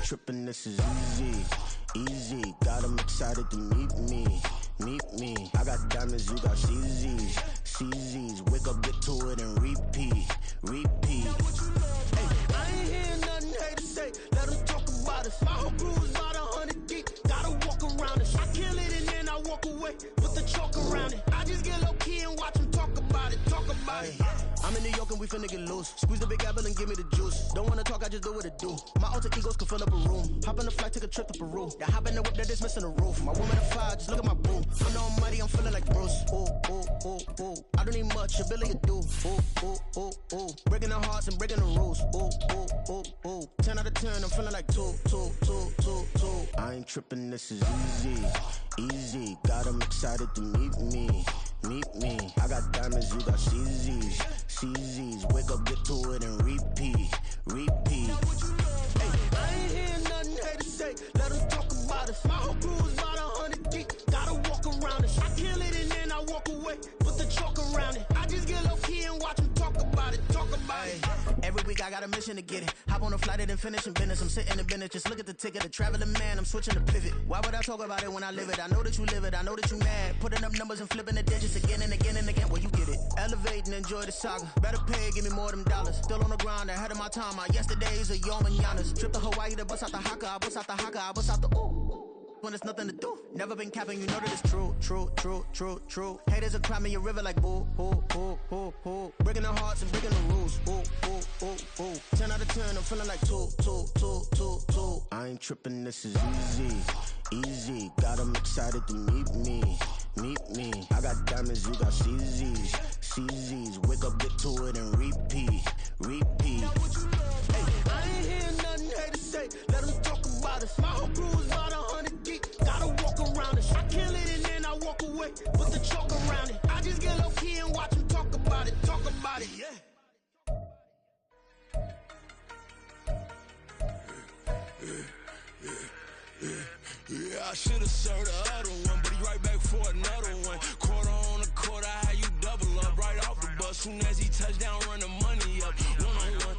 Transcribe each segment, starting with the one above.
ain't tripping, this is easy, easy. Got 'em excited to meet me, meet me. I got diamonds, you got CZs, CZs. Wake up, get to it, and repeat, repeat. Hey, I ain't hearing nothing haters say. Let them talk about us. My whole crew is about 100 deep. Gotta walk around it. I kill it and then I walk away. Put the chalk around it. I just get low key and watch them talk about it. Talk about it. I'm in New York and we finna get loose. Squeeze the big apple and give me the juice. Don't wanna talk, I just do what it do. My alter egos can fill up a room. Hop on the flight, take a trip to Peru. Yeah, hop in the whip that is missing the roof. My woman a fire, just look at my boo. I'm the almighty, I'm feeling like Bruce. Ooh, ooh, ooh, ooh. I don't need much, ability to do. Ooh, ooh, ooh, ooh. Breaking the hearts and breaking the rules. Ooh, ooh, ooh, ooh. 10 out of 10, I'm feeling like 2, 2, 2, 2, 2. I ain't tripping, this is easy, easy. Got 'em excited to meet me, meet me. I got diamonds, you got CZs, CZs. Wake up, get to it, and repeat, repeat. Hey, I ain't hearing nothing haters say. Let them talk about us. My whole crew is about 100 deep. Gotta walk around it. I kill it and then I walk away. Put the chalk around it. I just get low key and watch them talk about it. Talk about it. Every week I got a mission to get it. Hop on a flight and then finish in business. I'm sitting in business. Just look at the ticket. A traveling man. I'm switching to pivot. Why would I talk about it when I live it? I know that you live it. I know that you mad. Putting up numbers and flipping the digits again and again and again. Well, you get it. Elevate and enjoy the saga. Better pay, give me more of them dollars. Still on the grind, ahead of my time. My yesterdays are your mananas. Trip to Hawaii to bust out the haka. I bust out the haka. I bust out the ooh. When it's nothing to do. Never been capping, you know that it's true, true, true, true, true. Haters are climbing your river like boo, boo, boo, boo, boo. Breaking their hearts and breaking the rules. Ooh, ooh, ooh, ooh. 10 out of 10, I'm feeling like 2, 2, 2, 2, 2. I ain't tripping, this is easy, easy. Got 'em excited to meet me, meet me. I got diamonds, you got CZs, CZs. Wake up, get to it, and repeat, repeat. Hey, I ain't hearing nothing haters say. Let them talk about us. My whole crew is about 100 deep. Gotta walk around it. I kill it and then I walk away. Put the chalk around it. I just get low key and watch them talk about it. Talk about it, yeah. Yeah, I should've served the other one, but he right back for another one. Quarter on a quarter, how you double up right off the bus. Soon as he touch down, run the money up. One-on-one.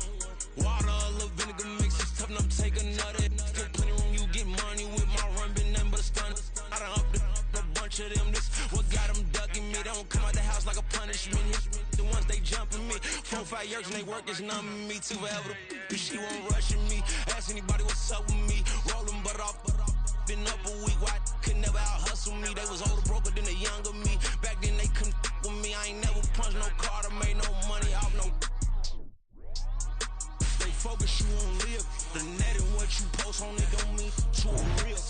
Water, a little vinegar mix, it's tough enough to take another. Still plenty room, you get money with my run, been nothing but a stun. I done up a bunch of them, this what got them ducking me. They don't come out the house like a punishment. The ones they jumping me. 4, 5 years and they work is numbing me too forever. She won't rushing me. Ask anybody what's up with me. Rolling butt off. Been up a week, why could never out hustle me? They was older, broker than the younger me. Back then they couldn't with me. I ain't never punched no card or made no money off no. They focus you on live. The net and what you post on it don't mean to a real.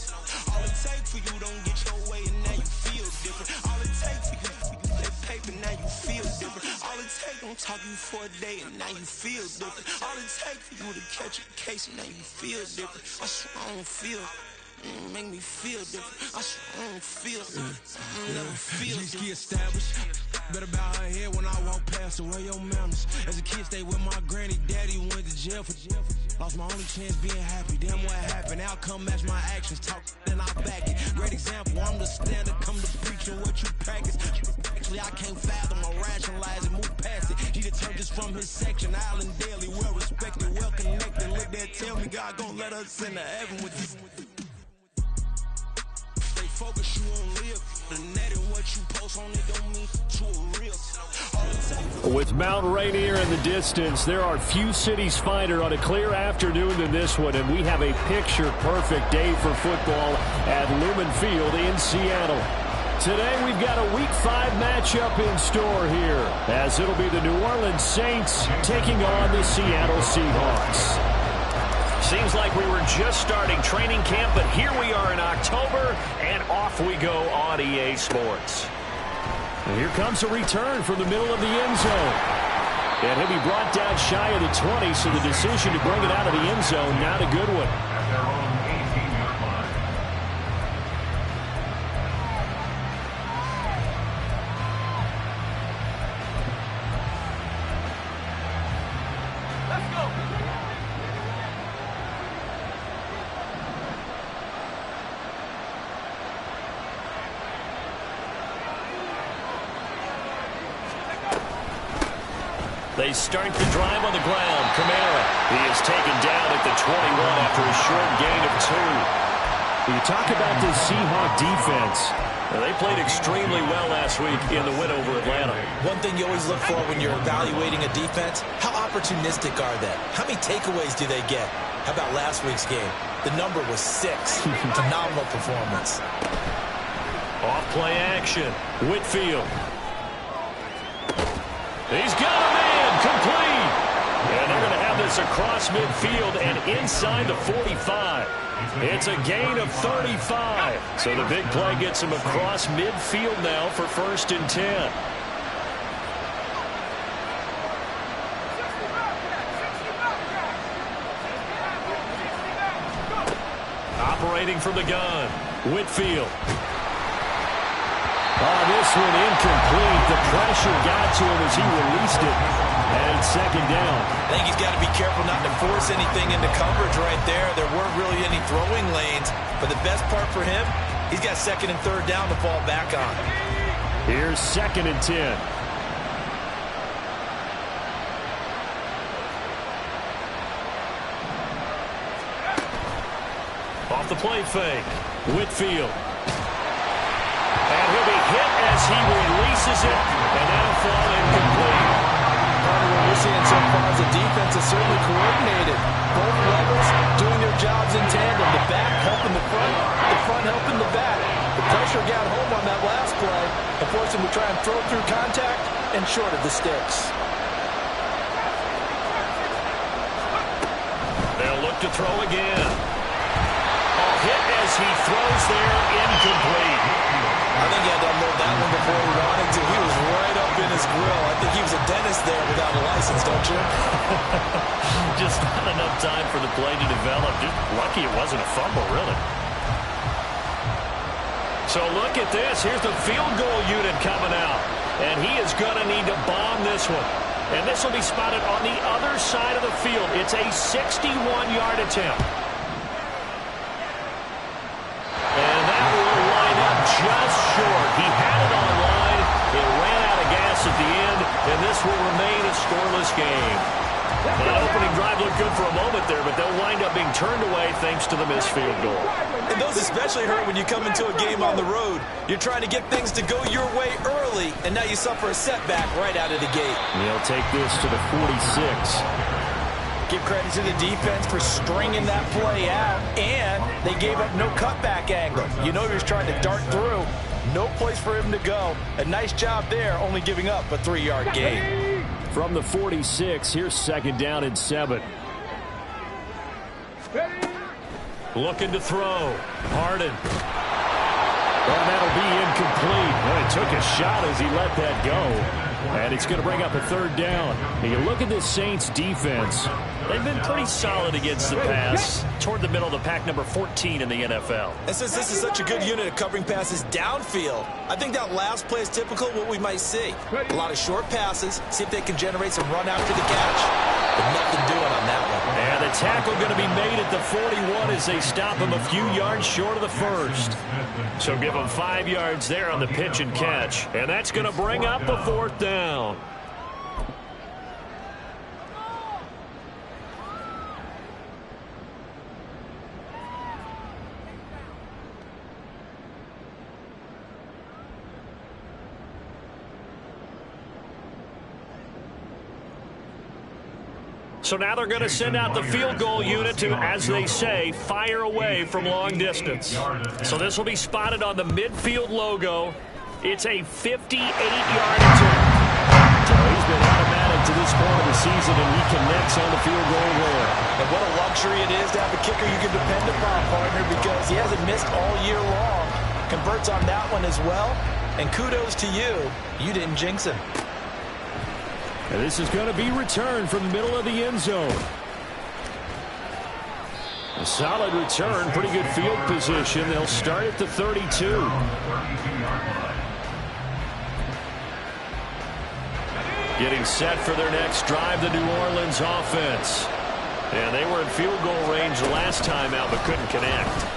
All it take for you don't get your way and now you feel different. All it take for you that paper now you feel different. All it take don't talk you for a day and now you feel different. All it take for you to catch a case and now you feel different. I swear I don't feel. Make me feel different. I swear I don't feel. I never feel different. Established. Better bow her head when I walk past her. Where your manners? As a kid, stayed with my granny. Daddy went to jail for. Lost my only chance being happy. Damn, what happened? Outcome match my actions. Talk, then I back it. Great example. I'm the standard. Come to preaching what you practice. Actually, I can't fathom or rationalize and move past it. He determined just from his section. Island daily, well respected, well connected. Look there, tell me God gon' let us into heaven with this. Focus you on live. The net and what you post on it don't mean to a real. With Mount Rainier in the distance, there are few cities finer on a clear afternoon than this one, and we have a picture-perfect day for football at Lumen Field in Seattle. Today we've got a Week 5 matchup in store here, as it'll be the New Orleans Saints taking on the Seattle Seahawks. Seems like we were just starting training camp, but here we are in October, and off we go on EA Sports. And here comes a return from the middle of the end zone. And he'll be brought down shy of the 20, so the decision to bring it out of the end zone, not a good one. They start the drive on the ground. Kamara. He is taken down at the 21 after a short gain of 2. You talk about this Seahawks defense. They played extremely well last week in the win over Atlanta. One thing you always look for when you're evaluating a defense, how opportunistic are they? How many takeaways do they get? How about last week's game? The number was 6. Phenomenal performance. Off play action. Whitfield. He's got a man complete. And they're going to have this across midfield and inside the 45. It's a gain of 35. So the big play gets him across midfield now for 1st and 10. Operating from the gun. Whitfield. Oh, this one incomplete. The pressure got to him as he released it. And it's 2nd down. I think he's got to be careful not to force anything into coverage right there. There weren't really any throwing lanes. But the best part for him, he's got 2nd and 3rd down to fall back on. Here's 2nd and 10. Off the play fake. Whitfield. And he'll be hit as he releases it. And that'll fall incomplete. Part of what we're seeing so far is the defense is certainly coordinated. Both levels doing their jobs in tandem. The back helping the front helping the back. The pressure got home on that last play and forced him to try and throw through contact and short of the sticks. They'll look to throw again. Hit as he throws there, incomplete. I think he had to unload that one before he wanted to. He was right up in his grill. I think he was a dentist there without a license, don't you? Just not enough time for the play to develop. Just lucky it wasn't a fumble, really. So look at this. Here's the field goal unit coming out. And he is going to need to bomb this one. And this will be spotted on the other side of the field. It's a 61-yard attempt. And that will line up just short. He had it on line. It ran out of gas at the end, and this will remain a scoreless game. That opening drive looked good for a moment there, but they'll wind up being turned away thanks to the missed field goal. And those especially hurt when you come into a game on the road. You're trying to get things to go your way early, and now you suffer a setback right out of the gate. They'll take this to the 46. Give credit to the defense for stringing that play out, and they gave up no cutback angle. You know he was trying to dart through. No place for him to go. A nice job there, only giving up a 3-yard gain. From the 46, here's 2nd down and 7. Looking to throw. Harden. And that'll be incomplete. Well, he took a shot as he let that go. And it's going to bring up a 3rd down. And you look at this Saints defense. They've been pretty solid against the pass. Toward the middle of the pack, number 14 in the NFL. And since this is such a good unit of covering passes downfield, I think that last play is typical of what we might see. A lot of short passes, see if they can generate some run after the catch. But nothing doing on that one. And the tackle going to be made at the 41 as they stop him a few yards short of the 1st. So give him 5 yards there on the pitch and catch. And that's going to bring up a 4th down. So now they're going to send out the field goal unit to, as they say, fire away from long distance. So this will be spotted on the midfield logo. It's a 58-yard attempt. So he's been automatic to this point of the season, and he connects on the field goal there. And what a luxury it is to have a kicker you can depend upon, partner, because he hasn't missed all year long. Converts on that one as well. And kudos to you. You didn't jinx him. And this is going to be returned from the middle of the end zone. A solid return, pretty good field position. They'll start at the 32. Getting set for their next drive, the New Orleans offense. And they were in field goal range the last time out, but couldn't connect.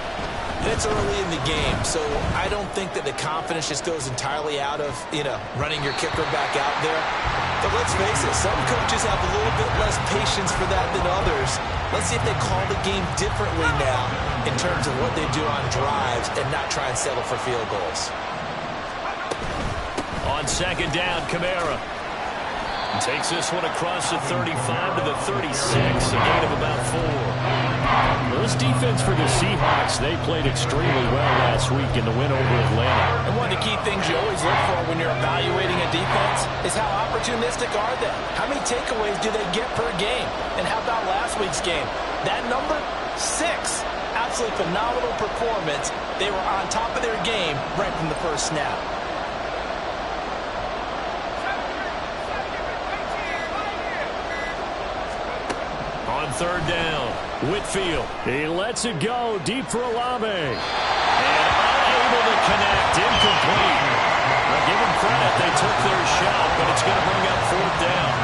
It's early in the game, so I don't think that the confidence just goes entirely out of, running your kicker back out there. But let's face it, some coaches have a little bit less patience for that than others. Let's see if they call the game differently now in terms of what they do on drives and not try and settle for field goals. On second down, Kamara takes this one across the 35 to the 36, a gain of about 4. Well, this defense for the Seahawks, they played extremely well last week in the win over Atlanta. And one of the key things you always look for when you're evaluating a defense is how opportunistic are they? How many takeaways do they get per game? And how about last week's game? That number, 6. Absolutely phenomenal performance. They were on top of their game right from the first snap. On third down, Whitfield. He lets it go deep for Olave. And unable to connect, incomplete. Now give them credit, they took their shot, but it's going to bring up fourth down.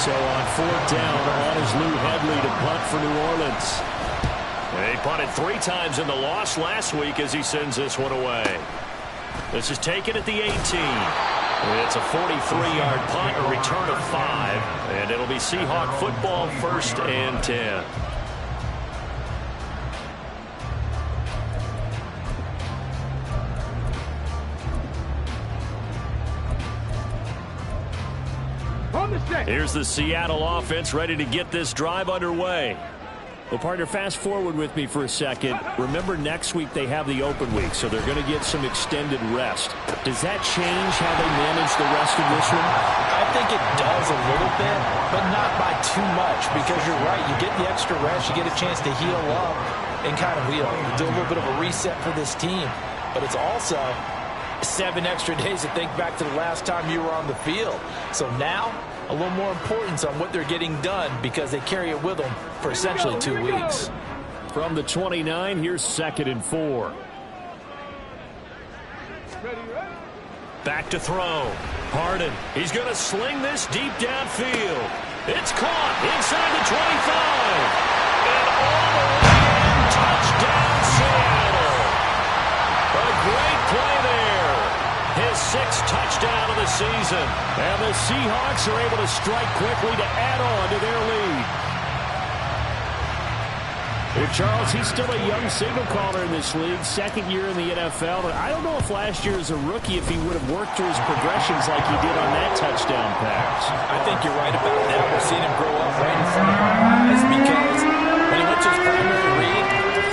So on fourth down, on is Lou Hedley to punt for New Orleans. They punted 3 times in the loss last week as he sends this one away. This is taken at the 18. It's a 43-yard punt, a return of 5, and it'll be Seahawk football, 1st and 10. Here's the Seattle offense ready to get this drive underway. Well, partner, fast forward with me for a second. Remember, next week they have the open week, so they're going to get some extended rest. Does that change how they manage the rest of this one? I think it does a little bit, but not by too much, because you're right. You get the extra rest. You get a chance to heal up and kind of do a little bit of a reset for this team. But it's also 7 extra days to think back to the last time you were on the field. So now, a little more importance on what they're getting done because they carry it with them for essentially 2 weeks. From the 29, here's 2nd and 4. Back to throw. Harden. He's going to sling this deep downfield. It's caught inside the 25. And all the way in. Touchdown, Seattle. A great play there. His 6th touchdown of the season. And the Seahawks are able to strike quickly to add on to their lead. Well, Charles, he's still a young signal caller in this league, 2nd year in the NFL. But I don't know if last year as a rookie, if he would have worked through his progressions like he did on that touchdown pass. I think you're right about that. We're seeing him grow up right in front of our eyes because when he went to his primary read,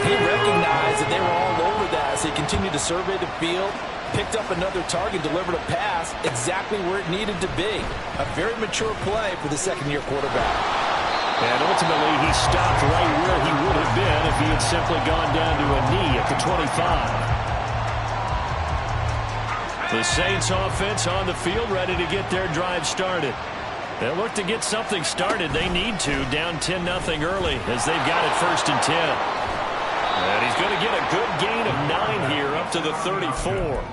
he recognized that they were all over that as he continued to survey the field. Picked up another target, delivered a pass exactly where it needed to be. A very mature play for the 2nd-year quarterback. And ultimately, he stopped right where he would have been if he had simply gone down to a knee at the 25. The Saints offense on the field ready to get their drive started. They'll look to get something started. They need to, down 10-0 early as they've got it 1st and 10. And he's going to get a good gain of 9 here up to the 34.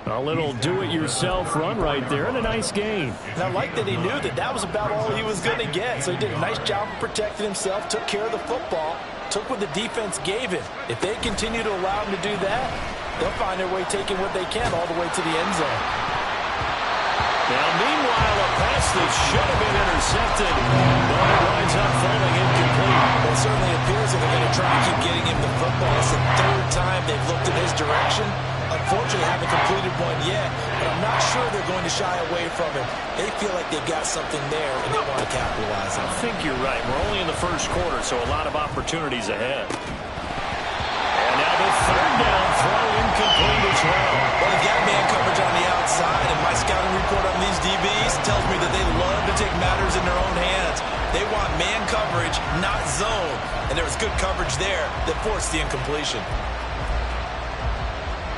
A little do-it-yourself run right there and a nice gain. And I like that he knew that that was about all he was going to get. So he did a nice job of protecting himself, took care of the football, took what the defense gave him. If they continue to allow him to do that, they'll find their way taking what they can all the way to the end zone. Now, meanwhile, a pass that should have been intercepted, but it winds up falling incomplete. Well, it certainly appears that they're going to try and keep getting him the football. It's the 3rd time they've looked in his direction. Unfortunately, haven't completed one yet, but I'm not sure they're going to shy away from him. They feel like they've got something there, and they want to capitalize on it. I think you're right. We're only in the 1st quarter, so a lot of opportunities ahead. And now the 3rd down throw incomplete as well. Well, they've got man coverage on the outside, and my scouting report on these DBs tells me that they love to take matters in their own hands. They want man coverage, not zone, and there was good coverage there that forced the incompletion.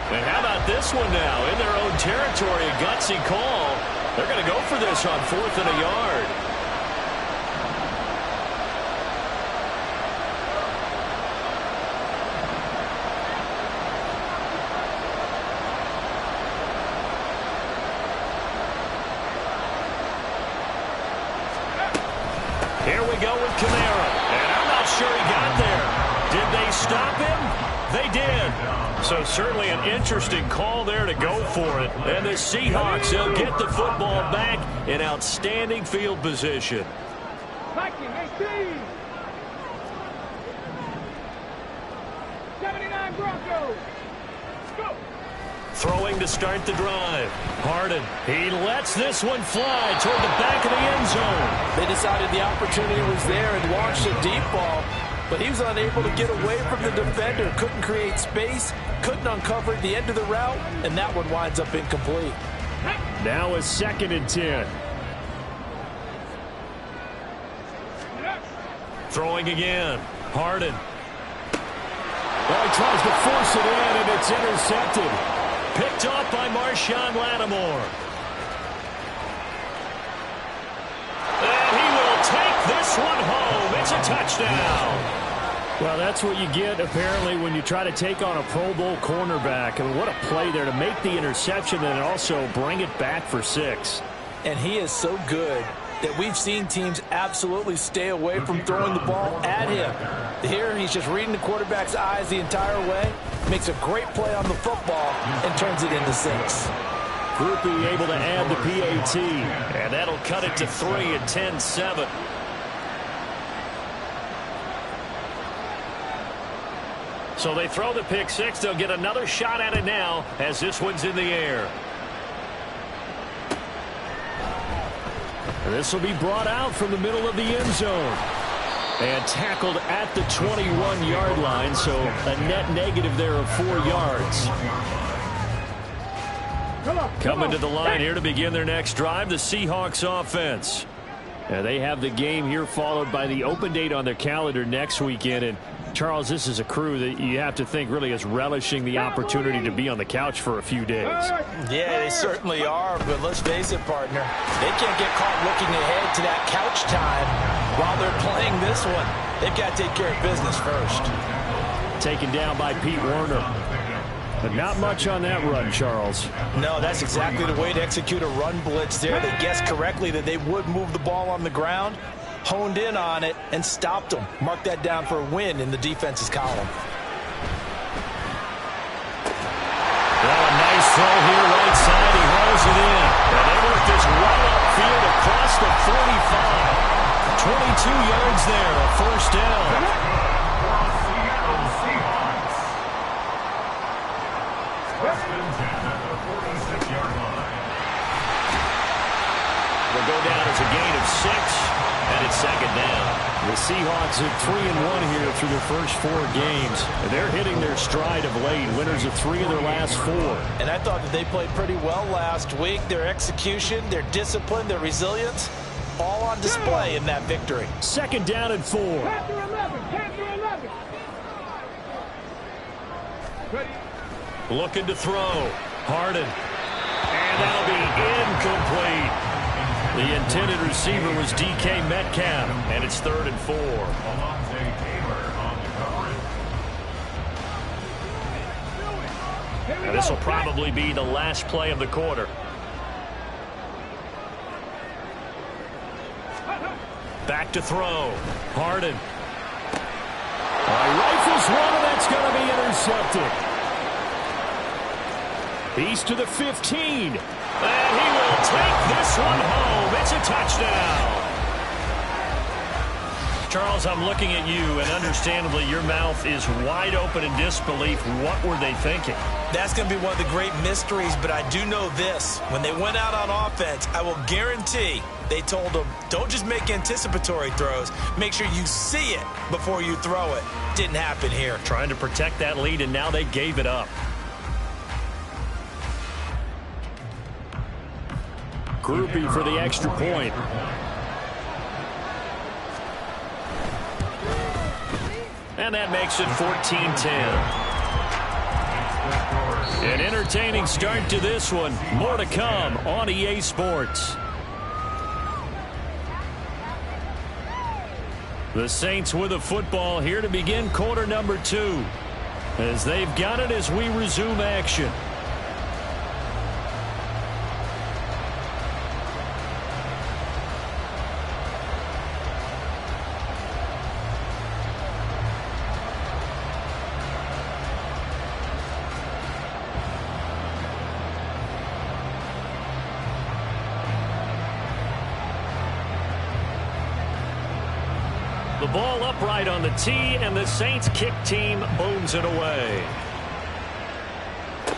And how about this one now? In their own territory, a gutsy call. They're going to go for this on 4th and a yard. Here we go with Kamara. And I'm not sure he got there. Did they stop him? They did. So certainly an interesting call there to go for it. And the Seahawks, they'll get the football back in outstanding field position. 79 Broncos. Go. Throwing to start the drive. Harden. He lets this one fly toward the back of the end zone. They decided the opportunity was there and launched a deep ball, but he was unable to get away from the defender. Couldn't create space, couldn't uncover the end of the route, and that one winds up incomplete. Now a 2nd and 10. Throwing again. Harden. Well, he tries to force it in, and it's intercepted. Picked off by Marshawn Lattimore. And he will take this one home. It's a touchdown. Well, that's what you get, apparently, when you try to take on a Pro Bowl cornerback. I mean, what a play there to make the interception and also bring it back for 6. And he is so good that we've seen teams absolutely stay away from throwing the ball at him. Here, he's just reading the quarterback's eyes the entire way, makes a great play on the football, and turns it into 6. Groupie able to add the PAT. And that'll cut it to 3 at 10-7. So they throw the pick 6. They'll get another shot at it now as this one's in the air. And this will be brought out from the middle of the end zone. And tackled at the 21-yard line, so a net negative there of 4 yards. Coming to the line here to begin their next drive, the Seahawks offense. And they have the game here followed by the open date on their calendar next weekend. And Charles, this is a crew that you have to think really is relishing the opportunity to be on the couch for a few days. Yeah, they certainly are, but let's face it, partner. They can't get caught looking ahead to that couch time while they're playing this one. They've got to take care of business first. Taken down by Pete Werner. But not much on that run, Charles. No, that's exactly the way to execute a run blitz there. They guessed correctly that they would move the ball on the ground, honed in on it, and stopped them. Mark that down for a win in the defense's column. Well, a nice throw here right side. He hauls it in. And they work this right upfield across the 45. 22 yards there, a first down. Will go down as a gain of 6, and it's 2nd down. The Seahawks are 3-1 here through their first 4 games. And they're hitting their stride of late. Winners of 3 of their last 4. And I thought that they played pretty well last week. Their execution, their discipline, their resilience, all on display in that victory. 2nd down and 4. Looking to throw. Harden. And that'll be incomplete. The intended receiver was DK Metcalf, and it's 3rd and 4. Now this will probably be the last play of the quarter. Back to throw. Harden. Rifles one, and that's going to be intercepted. He's to the 15. And he will take this one home. It's a touchdown. Charles, I'm looking at you, and understandably your mouth is wide open in disbelief. What were they thinking? That's going to be one of the great mysteries, but I do know this. When they went out on offense, I will guarantee they told them, don't just make anticipatory throws. Make sure you see it before you throw it. Didn't happen here. Trying to protect that lead, and now they gave it up. Groupie for the extra point. And that makes it 14-10. An entertaining start to this one. More to come on EA Sports. The Saints with a football here to begin quarter number 2. As they've got it as we resume action. The ball upright on the tee, and the Saints kick team booms it away.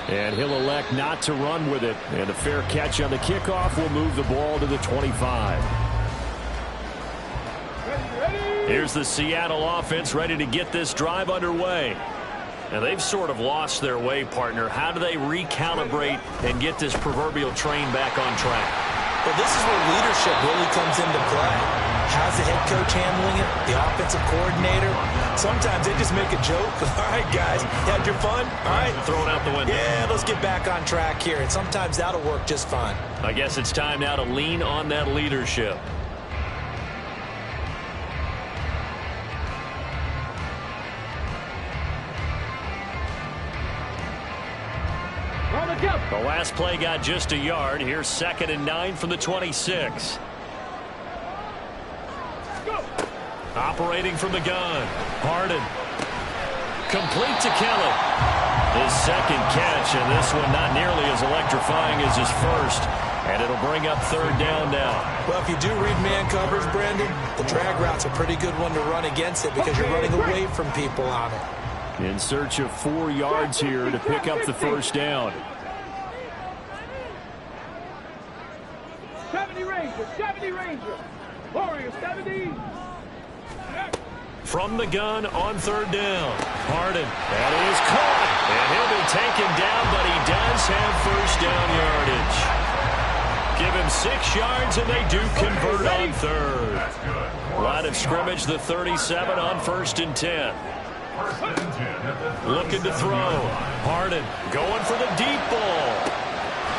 And he'll elect not to run with it. And a fair catch on the kickoff will move the ball to the 25. Here's the Seattle offense ready to get this drive underway. And they've sort of lost their way, partner. How do they recalibrate and get this proverbial train back on track? Well, this is where leadership really comes into play. How's the head coach handling it? The offensive coordinator? Sometimes they just make a joke. All right, guys, had your fun? All right. Throw it out the window. Yeah, let's get back on track here. And sometimes that'll work just fine. I guess it's time now to lean on that leadership. The last play got just a yard. Here's 2nd and 9 from the 26. Go. Operating from the gun. Harden. Complete to Kelly. His second catch, and this one not nearly as electrifying as his first. And it'll bring up 3rd down now. Well, if you do read man coverage, Brandon, the drag route's a pretty good one to run against it because you're running away from people on it. In search of 4 yards here to pick up the first down. 70 Ranger. Warrior 70. From the gun on 3rd down. Harden. That is caught. And he'll be taken down, but he does have first down yardage. Give him 6 yards, and they do convert on 3rd. Line of scrimmage, the 37 on 1st and 10. Looking to throw. Harden going for the deep ball.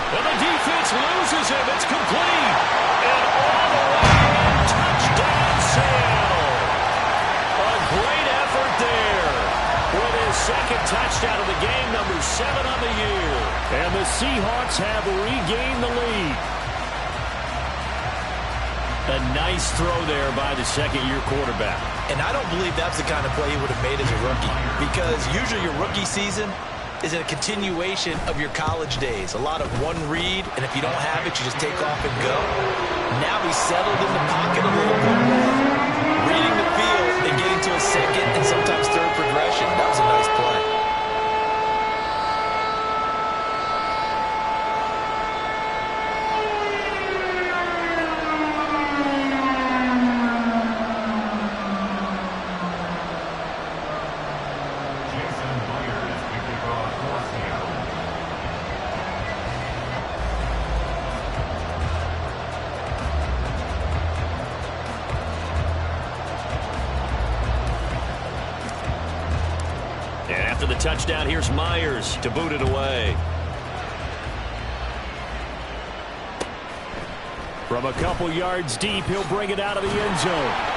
And the defense loses him. It's complete. And all the way in. Touchdown, Seattle. A great effort there. With his 2nd touchdown of the game, number 7 on the year. And the Seahawks have regained the lead. A nice throw there by the 2nd-year quarterback. And I don't believe that's the kind of play he would have made as a rookie, because usually your rookie season is a continuation of your college days. A lot of one read, and if you don't have it, you just take off and go. Now he's settled in the pocket a little bit more, reading the field and getting to a 2nd and sometimes 3rd progression. That was a nice play. After the touchdown, here's Myers to boot it away. From a couple yards deep, he'll bring it out of the end zone.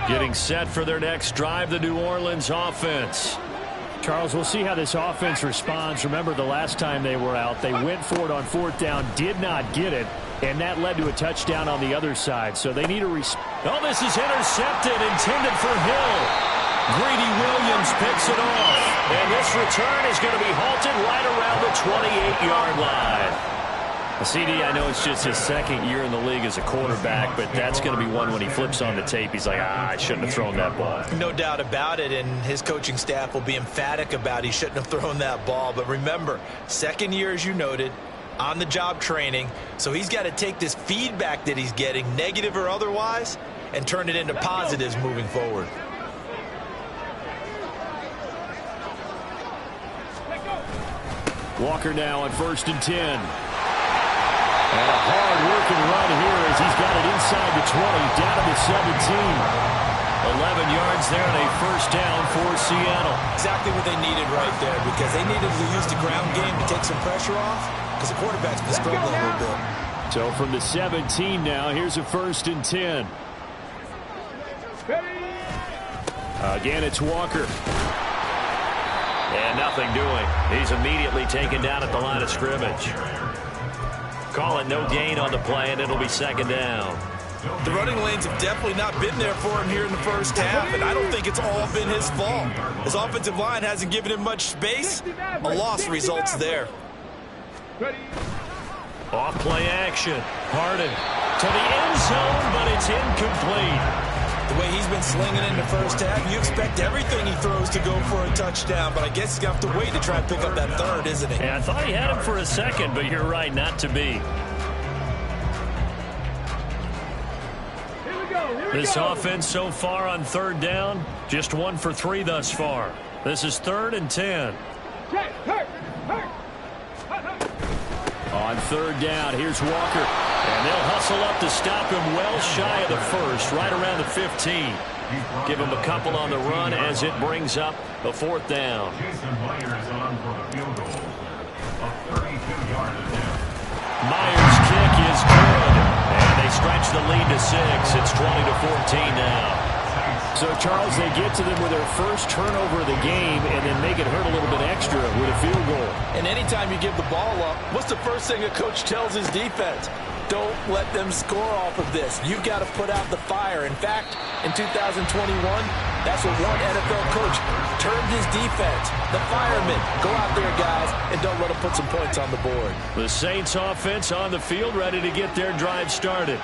Getting set for their next drive, the New Orleans offense. Charles, we'll see how this offense responds. Remember, the last time they were out, they went for it on 4th down, did not get it, and that led to a touchdown on the other side. So they need a Oh, this is intercepted, intended for Hill. Greedy Williams picks it off, and this return is going to be halted right around the 28-yard line. CD, I know it's just his 2nd year in the league as a quarterback, but that's going to be one when he flips on the tape. He's like, I shouldn't have thrown that ball. No doubt about it, and his coaching staff will be emphatic about he shouldn't have thrown that ball. But remember, 2nd year, as you noted, on-the-job training, so he's got to take this feedback that he's getting, negative or otherwise, and turn it into positives moving forward. Walker now on 1st and 10. And a hard-working run here as he's got it inside the 20, down to the 17. 11 yards there and a 1st down for Seattle. Exactly what they needed right there, because they needed to use the ground game to take some pressure off, because the quarterback's been struggling a little bit. So from the 17 now, here's a 1st and 10. Again, it's Walker. And nothing doing. He's immediately taken down at the line of scrimmage. Call it no gain on the play, and it'll be 2nd down. The running lanes have definitely not been there for him here in the first half, and I don't think it's all been his fault. His offensive line hasn't given him much space. A loss results there. Off play action. Harden to the end zone, but it's incomplete. The way he's been slinging in the first half, you expect everything he throws to go for a touchdown, but I guess he's going to have to wait to try and pick up that 3rd, isn't he? Yeah, I thought he had him for a second, but you're right, not to be. This offense so far on 3rd down, just 1 for 3 thus far. This is 3rd and 10. On 3rd down, here's Walker. And they'll hustle up to stop him well shy of the 1st, right around the 15. Give him a couple on the run as it brings up a 4th down. Myers' kick is good. And they stretch the lead to 6. It's 20-14 now. So, Charles, they get to them with their first turnover of the game and then make it hurt a little bit extra with a field goal. And anytime you give the ball up, what's the first thing a coach tells his defense? Don't let them score off of this. You've got to put out the fire. In fact, in 2021, that's what one NFL coach termed his defense. The firemen. Go out there, guys, and don't let them put some points on the board. The Saints offense on the field, ready to get their drive started.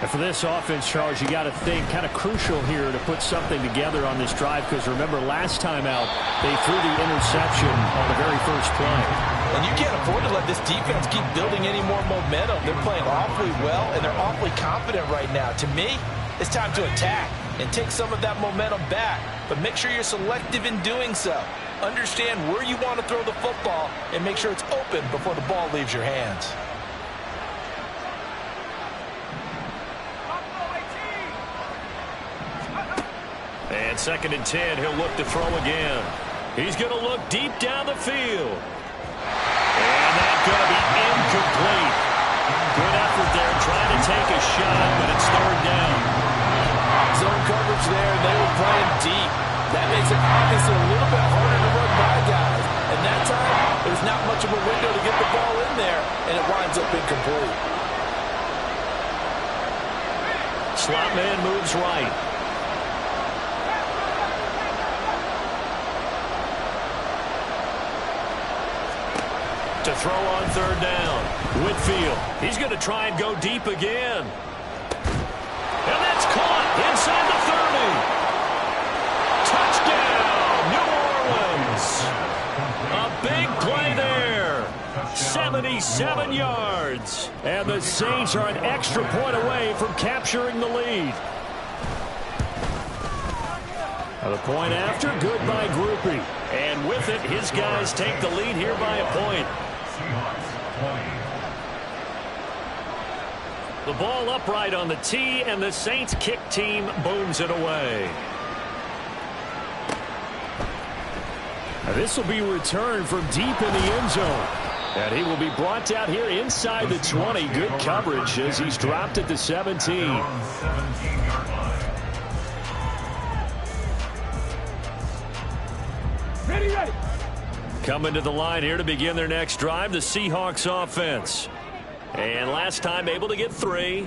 And for this offense, Charles, you got to think kind of crucial here to put something together on this drive, because remember last time out they threw the interception on the very first play. And you can't afford to let this defense keep building any more momentum. They're playing awfully well, and they're awfully confident right now. To me, it's time to attack and take some of that momentum back, but make sure you're selective in doing so. Understand where you want to throw the football and make sure it's open before the ball leaves your hands. And 2nd and 10, he'll look to throw again. He's going to look deep down the field. And that's going to be incomplete. Good effort there, trying to take a shot, but it's 3rd down. Zone coverage there, they were playing deep. That makes it obviously a little bit harder to run by guys. And that time, there's not much of a window to get the ball in there, and it winds up incomplete. Slot man moves right. To throw on 3rd down. Whitfield, he's going to try and go deep again. And that's caught inside the 30. Touchdown, New Orleans. A big play there. 77 yards. And the Saints are an extra point away from capturing the lead. The point after, good by Groupie. And with it, his guys take the lead here by a point. The ball upright on the tee, and the Saints kick team booms it away. Now this will be returned from deep in the end zone. And he will be brought out here inside the 20. Good coverage as he's dropped at the 17. Ready, ready. Coming to the line here to begin their next drive, the Seahawks offense. And last time able to get 3.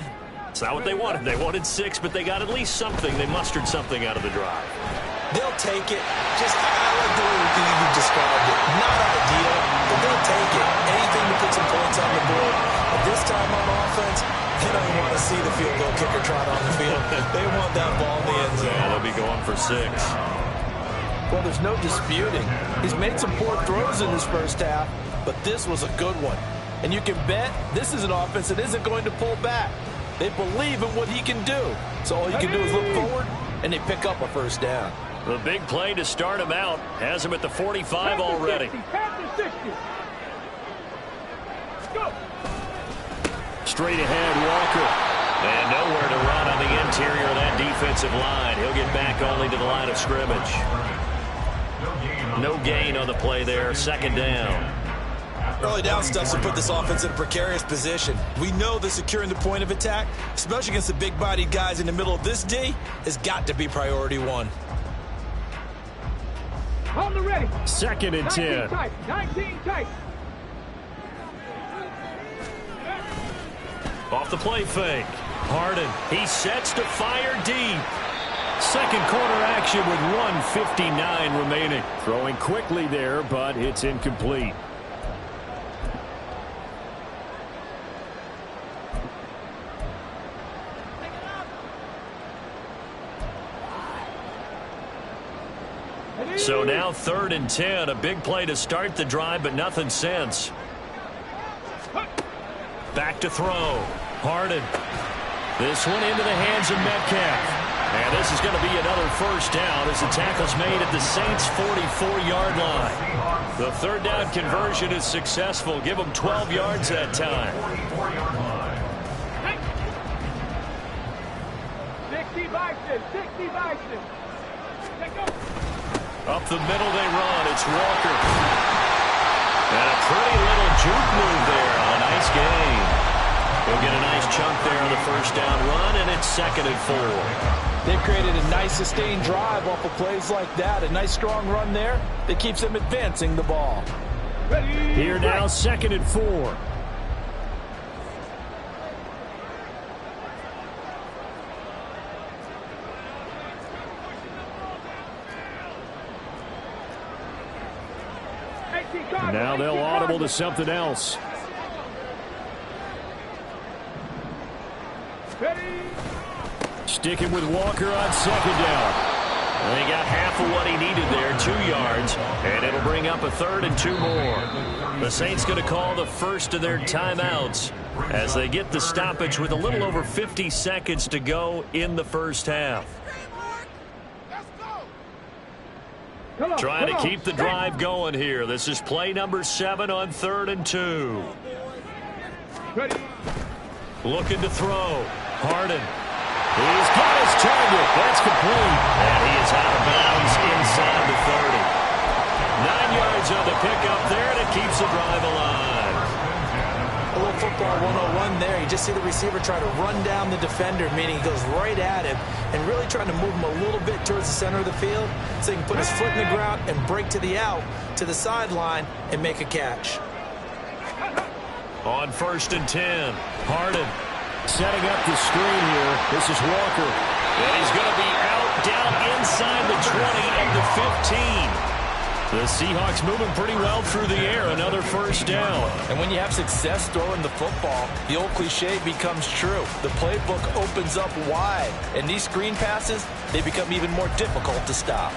It's not what they wanted. They wanted 6, but they got at least something. They mustered something out of the drive. They'll take it. Just, I like the way you described it. Not ideal, but they'll take it. Anything to put some points on the board. But this time on offense, they don't even want to see the field goal kicker trot on the field. They want that ball in the end zone. Yeah, they'll be going for 6. Well, there's no disputing. He's made some poor throws in his first half, but this was a good one. And you can bet this is an offense that isn't going to pull back. They believe in what he can do. So all he can do is look forward, and they pick up a first down. The big play to start him out has him at the 45 already. 60. Go. Straight ahead, Walker. And nowhere to run on the interior of that defensive line. He'll get back only to the line of scrimmage. No gain on the play there. Second down. Early down stuffs will put this offense in a precarious position. We know that securing the point of attack, especially against the big-bodied guys in the middle of this D, has got to be priority 1. On the ready. Second and 10. 19 tight. Off the play fake. Harden. He sets to fire deep. Second quarter action with 1:59 remaining. Throwing quickly there, but it's incomplete. So now 3rd and 10. A big play to start the drive, but nothing since. Back to throw. Harden. This one into the hands of Metcalf. And this is going to be another first down as the tackle's made at the Saints' 44-yard line. The 3rd down conversion is successful. Give them 12 yards that time. 60 Bison. 60 Bison. Up the middle they run. It's Walker. And a pretty little juke move there on a nice gain. He'll get a nice chunk there on the first down run, and it's 2nd and 4. They've created a nice sustained drive off of plays like that. A nice strong run there that keeps them advancing the ball. Here now, 2nd and 4. Now they'll audible to something else. Sticking with Walker on 2nd down. And they got half of what he needed there, 2 yards, and it'll bring up a 3rd and 2 more. The Saints going to call the first of their timeouts as they get the stoppage with a little over 50 seconds to go in the first half. Trying to keep the drive going here. This is play number 7 on 3rd and 2. Looking to throw. Harden. He's got his target. That's complete. And he is out of bounds inside the 30. 9 yards on the pickup there, and it keeps the drive alive. A little football 101 there. You just see the receiver try to run down the defender, meaning he goes right at him and really trying to move him a little bit towards the center of the field so he can put his foot in the ground and break to the out, to the sideline, and make a catch. On 1st and 10, Harden setting up the screen here. This is Walker. And he's going to be out, down inside the 20 and the 15. The Seahawks moving pretty well through the air. Another first down. And when you have success throwing the football, the old cliche becomes true. The playbook opens up wide. And these screen passes, they become even more difficult to stop.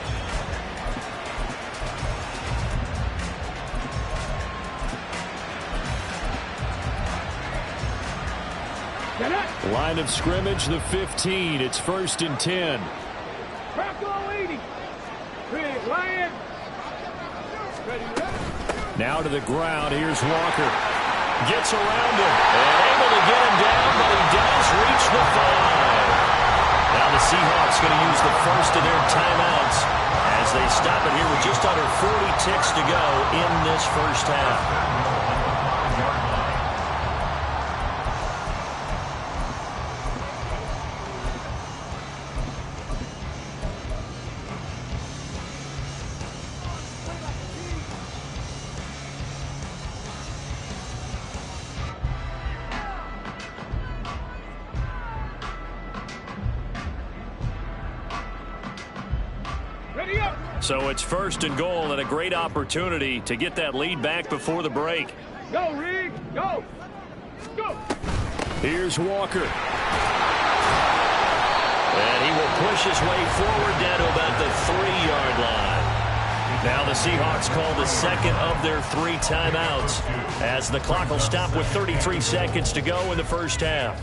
Line of scrimmage, the 15. It's 1st and 10. Now to the ground. Here's Walker. Gets around him. And able to get him down, but he does reach the 5. Now the Seahawks going to use the first of their timeouts as they stop it here with just under 40 ticks to go in this first half. Ready up. So it's 1st and goal and a great opportunity to get that lead back before the break. Go, Reed. Go. Go. Here's Walker. And he will push his way forward down to about the 3-yard line. Now the Seahawks call the second of their 3 timeouts as the clock will stop with 33 seconds to go in the first half.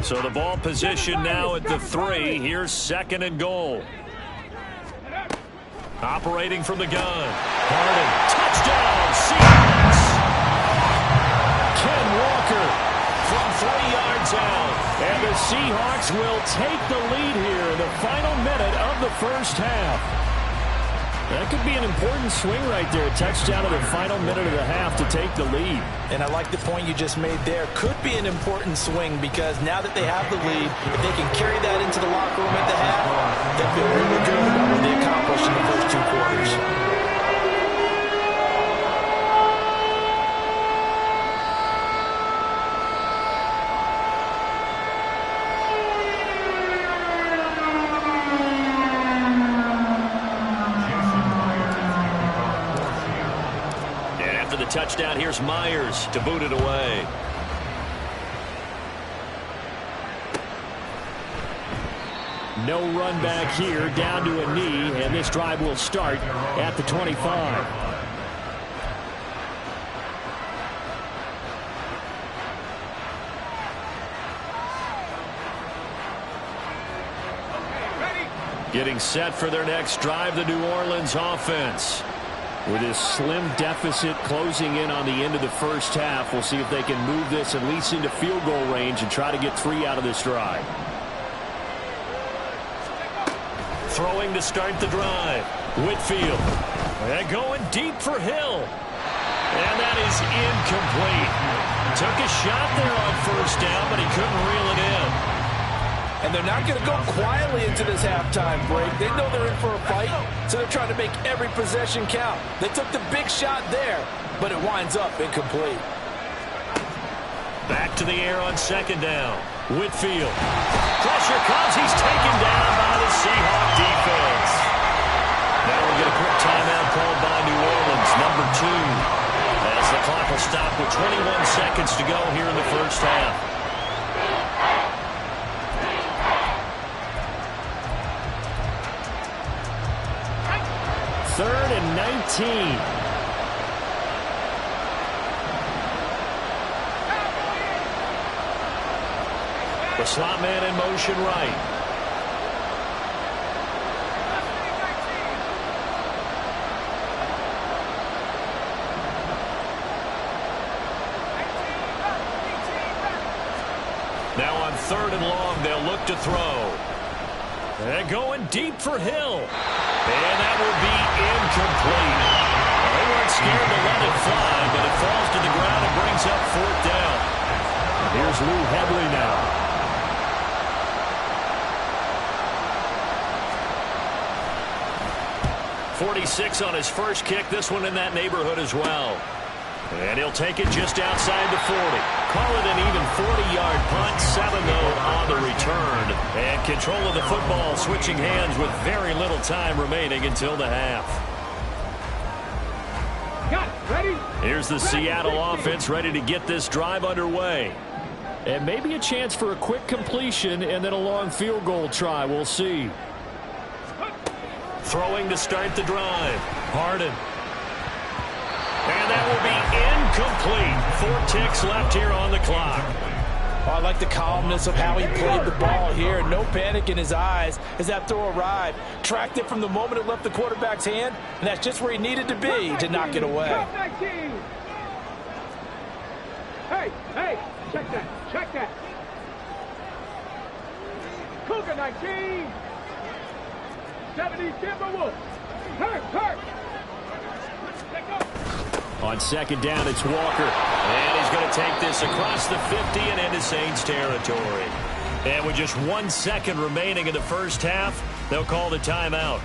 So the ball position now at the 3. Here's 2nd and goal. Operating from the gun. Harden. Touchdown, Seahawks. Ken Walker from 3 yards out. And the Seahawks will take the lead here in the final minute of the first half. That could be an important swing right there. A touchdown in the final minute of the half to take the lead. And I like the point you just made there. Could be an important swing because now that they have the lead, if they can carry that into the locker room at the half, they'll feel really good about what they accomplished in the first 2 quarters. Touchdown. Here's Myers to boot it away. No run back here, down to a knee, and this drive will start at the 25. Getting set for their next drive, the New Orleans offense. With this slim deficit closing in on the end of the first half, we'll see if they can move this at least into field goal range and try to get 3 out of this drive. Throwing to start the drive. Whitfield. And going deep for Hill. And that is incomplete. Took a shot there on first down, but he couldn't reel it in. And they're not going to go quietly into this halftime break. They know they're in for a fight, so they're trying to make every possession count. They took the big shot there, but it winds up incomplete. Back to the air on 2nd down. Whitfield. Pressure comes. He's taken down by the Seahawk defense. Now we'll get a quick timeout called by New Orleans, number 2. As the clock will stop with 21 seconds to go here in the first half. 3rd and 19. The slot man in motion right. Now on 3rd and long, they'll look to throw. And going deep for Hill. And that will be incomplete. They weren't scared to let it fly, but it falls to the ground and brings up 4th down. Here's Lou Hedley now. .46 on his first kick. This one in that neighborhood as well. And he'll take it just outside the 40. Call it an even 40-yard punt. 7 though on the return. And control of the football switching hands with very little time remaining until the half. Got it. Ready? Here's the Seattle offense ready to get this drive underway. And maybe a chance for a quick completion and then a long field goal try. We'll see. Throwing to start the drive. Harden. And that will be incomplete. 4 ticks left here on the clock. Oh, I like the calmness of how he played the ball here. No panic in his eyes as that throw arrived. Tracked it from the moment it left the quarterback's hand, and that's just where he needed to be to knock it away. Hey, check that. Cougar 19. 70 Timberwolves. Hurt. On 2nd down, it's Walker. And he's going to take this across the 50 and into Saints territory. And with just 1 second remaining in the first half, They'll call the timeout.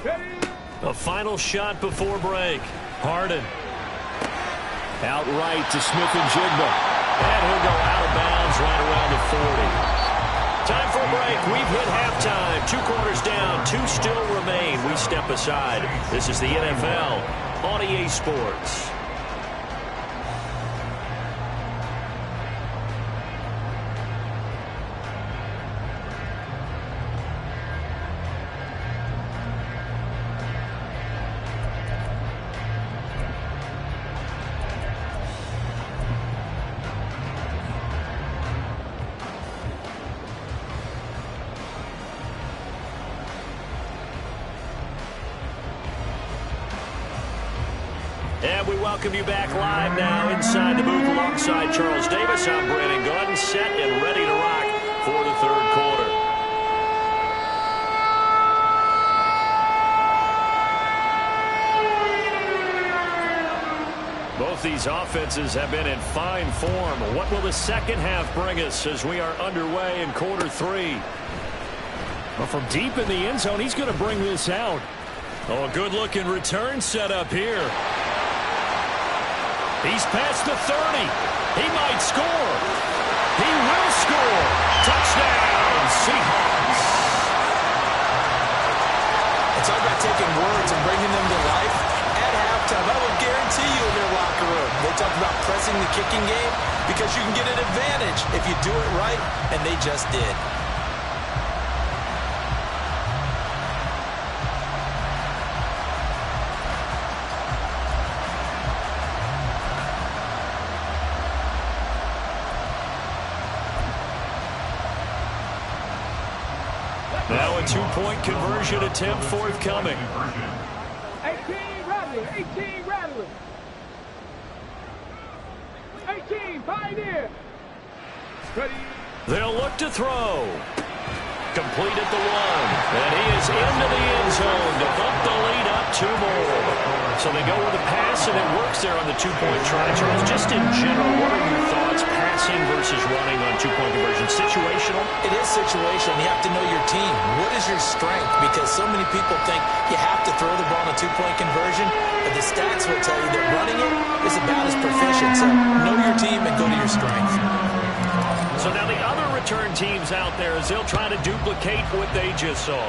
Ready? A final shot before break. Harden. Outright to Smith-Njigba. And he'll go out of bounds right around the 40. Time for a break. We've hit halftime. 2 quarters down. 2 still remain. We step aside. This is the NFL on EA Sports. And we welcome you back live now inside the booth alongside Charles Davis. I'm Brandon Gaudin, set and ready to rock for the third quarter. Both these offenses have been in fine form. What will the second half bring us as we are underway in quarter 3? Well, from deep in the end zone, he's going to bring this out. Oh, a good-looking return set up here. He's past the 30. He might score. He will score. Touchdown, Seahawks. It's all about taking words and bringing them to life. At halftime, I will guarantee you in their locker room, they talk about pressing the kicking game because you can get an advantage if you do it right, and they just did. Now a two-point conversion attempt forthcoming. 18 rattling, 18 rattling. 18, pioneer. Ready. They'll look to throw. Complete at the 1. And he is into the end zone to bump the lead up 2 more. So they go with a pass, and it works there on the two-point try. Charles, just in general, what are your thoughts, passing versus running on two-point conversion? Situational? It is situational. You have to know your team. What is your strength? Because so many people think you have to throw the ball on a two-point conversion, but the stats will tell you that running it is about as proficient. So know your team and go to your strength. So now the other return teams out there as they'll try to duplicate what they just saw.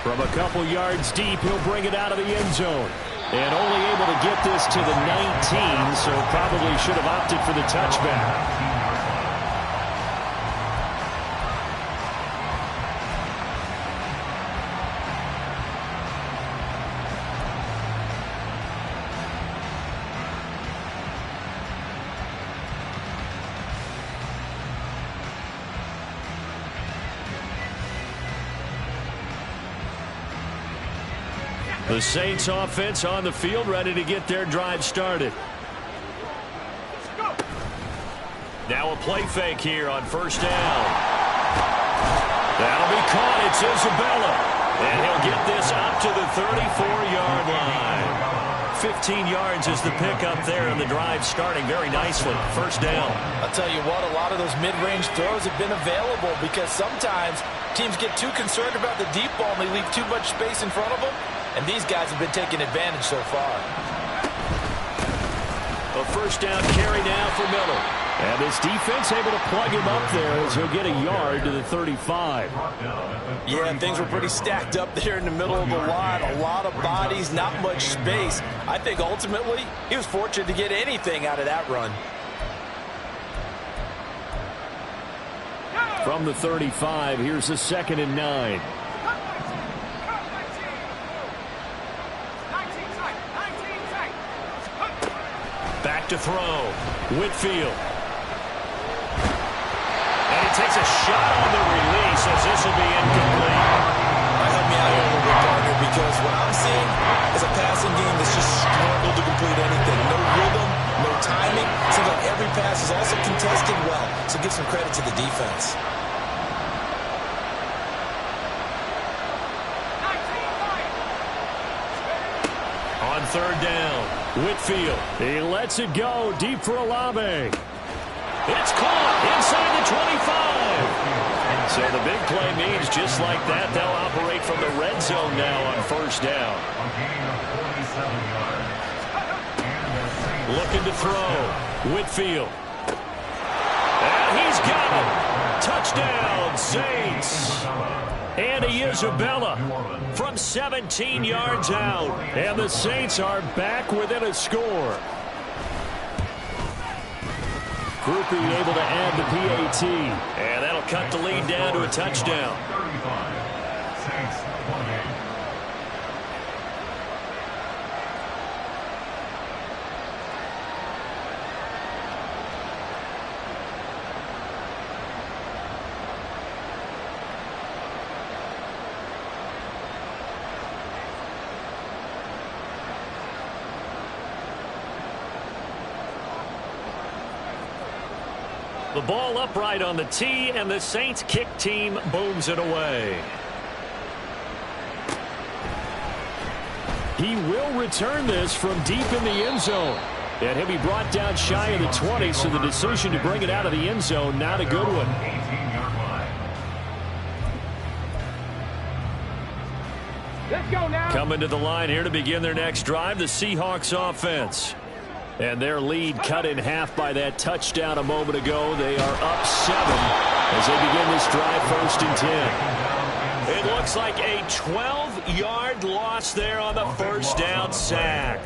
From a couple yards deep, he'll bring it out of the end zone. And only able to get this to the 19, so probably should have opted for the touchback. The Saints offense on the field, ready to get their drive started. Now a play fake here on first down. That'll be caught. It's Isabella. And he'll get this up to the 34-yard line. 15 yards is the pickup there, and the drive starting very nicely. First down. I'll tell you what, a lot of those mid-range throws have been available because sometimes teams get too concerned about the deep ball and they leave too much space in front of them. And these guys have been taking advantage so far. A first down carry now for Miller. And this defense able to plug him up there as he'll get a yard to the 35. Yeah, and things were pretty stacked up there in the middle of the line. A lot of bodies, not much space. I think ultimately he was fortunate to get anything out of that run. From the 35, here's a 2nd and 9. Back to throw. Whitfield. And he takes a shot on the release. seeing is a passing game that's just struggled to complete anything. No rhythm, no timing. Seems like every pass is also contested well, so give some credit to the defense. On third down, Whitfield. He lets it go deep for Olave. It's caught inside the 25. So the big play means just like that, they'll operate from the red zone now on first down. Looking to throw. Whitfield. And he's got it. Touchdown, Saints. Andy Isabella from 17 yards out. And the Saints are back within a score. Groupie able to add the PAT. And that'll cut the lead down to a touchdown. The ball upright on the tee, and the Saints kick team booms it away. He will return this from deep in the end zone. And he'll be brought down shy of the 20, so the decision to bring it out of the end zone, not a good one. Let's go now. Coming to the line here to begin their next drive, the Seahawks offense. And their lead cut in half by that touchdown a moment ago. They are up 7 as they begin this drive, 1st and 10. It looks like a 12-yard loss there on the first down sack.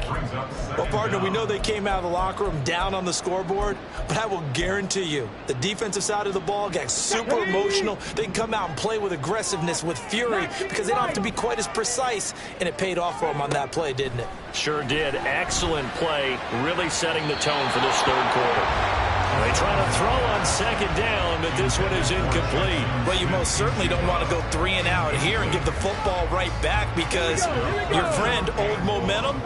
Well, partner, we know they came out of the locker room down on the scoreboard, but I will guarantee you the defensive side of the ball got super emotional. They can come out and play with aggressiveness, with fury, because they don't have to be quite as precise, and it paid off for them on that play, didn't it? Sure did. Excellent play, really setting the tone for this third quarter. They try to throw on second down, but this one is incomplete. Well, you most certainly don't want to go 3 and out here and give the football right back, because your friend, Old Momentum,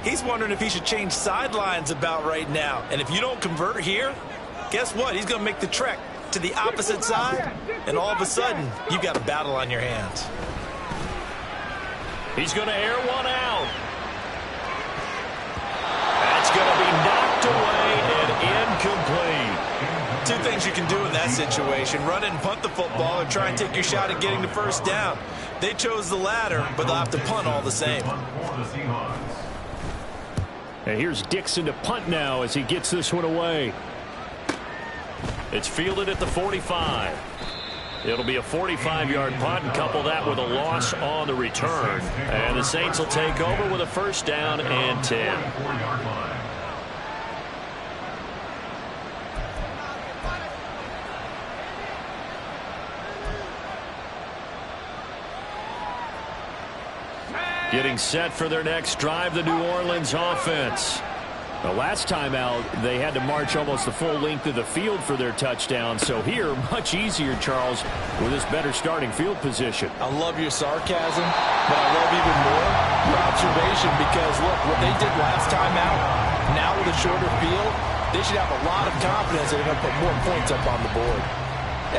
he's wondering if he should change sidelines about right now. And if you don't convert here, guess what? He's going to make the trek to the opposite side, and all of a sudden, you've got a battle on your hands. He's going to air one out. That's going to be knocked away and incomplete. 2 things you can do in that situation: run and punt the football, or try and take your shot at getting the first down. They chose the latter, but they'll have to punt all the same. And here's Dixon to punt now as he gets this one away. It's fielded at the 45. It'll be a 45-yard punt, and couple that with a loss on the return. And the Saints will take over with a first down and 10. Getting set for their next drive, the New Orleans offense. The last time out, they had to march almost the full length of the field for their touchdown. So here, much easier, Charles, with this better starting field position. I love your sarcasm, but I love even more your observation, because, look, what they did last time out, now with a shorter field, they should have a lot of confidence that they're going to put more points up on the board.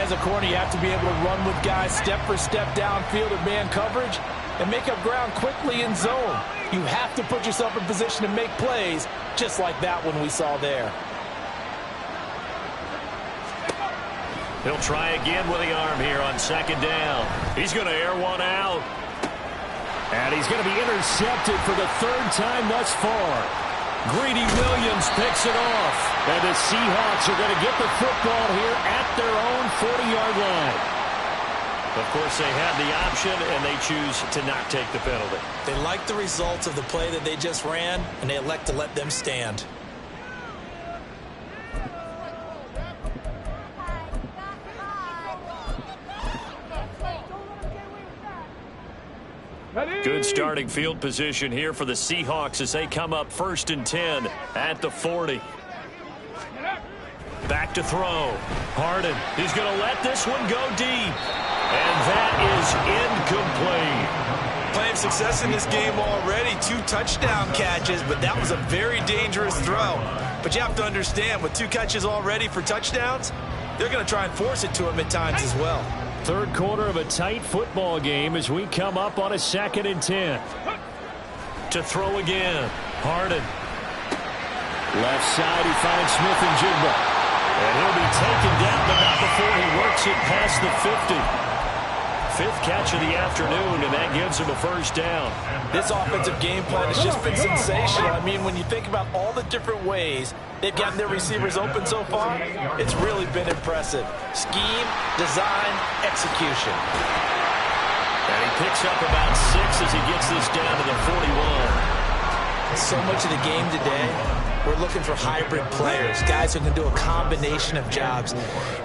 As a corner, you have to be able to run with guys step for step downfield in man coverage and make up ground quickly in zone. You have to put yourself in position to make plays, just like that one we saw there. He'll try again with the arm here on second down. He's going to air one out. And he's going to be intercepted for the 3rd time thus far. Greedy Williams picks it off. And the Seahawks are going to get the football here at their own 40-yard line. Of course, they had the option, and they choose to not take the penalty. They like the results of the play that they just ran, and they elect to let them stand. Good starting field position here for the Seahawks as they come up 1st and 10 at the 40. Back to throw. Harden. He's going to let this one go deep. And that is incomplete. Playing success in this game already. 2 touchdown catches, but that was a very dangerous throw. But you have to understand, with 2 catches already for touchdowns, they're going to try and force it to him at times as well. Third quarter of a tight football game as we come up on a 2nd and 10. To throw again. Harden. Left side, he finds Smith and Jigba. And he'll be taken down, but not before he works it past the 50. 5th catch of the afternoon, and that gives him a first down. This offensive game plan has just been sensational. I mean, when you think about all the different ways they've gotten their receivers open so far, it's really been impressive. Scheme, design, execution. And he picks up about 6 as he gets this down to the 41. So much of the game today, we're looking for hybrid players, guys who can do a combination of jobs.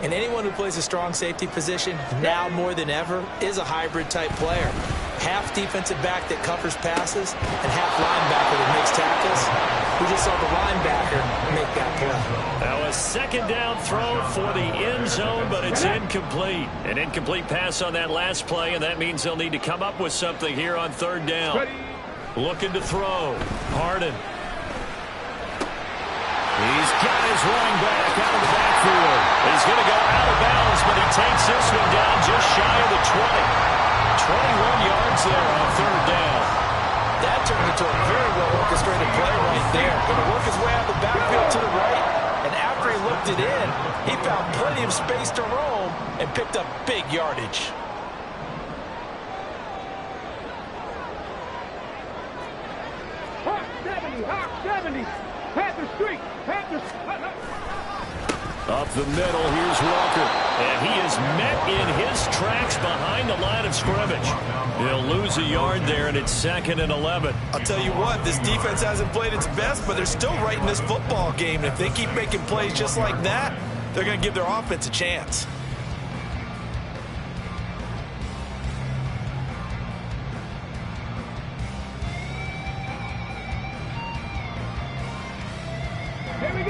And anyone who plays a strong safety position, now more than ever, is a hybrid type player. Half defensive back that covers passes and half linebacker that makes tackles. We just saw the linebacker make that play. Now a 2nd down throw for the end zone, but it's incomplete. An incomplete pass on that last play, and that means they'll need to come up with something here on 3rd down. Looking to throw. Harden. He's got his running back out of the backfield. He's going to go out of bounds, but he takes this one down just shy of the 20. 21 yards there on 3rd down. That turned into a very well-orchestrated play right there. Going to work his way out of the backfield to the right, and after he looked it in, he found plenty of space to roam and picked up big yardage. Hawk 70. Panther Street. Panther. Up the middle, here's Walker. And he is met in his tracks behind the line of scrimmage. He'll lose a yard there, and it's 2nd and 11. I'll tell you what, this defense hasn't played its best, but they're still right in this football game. And if they keep making plays just like that, they're going to give their offense a chance.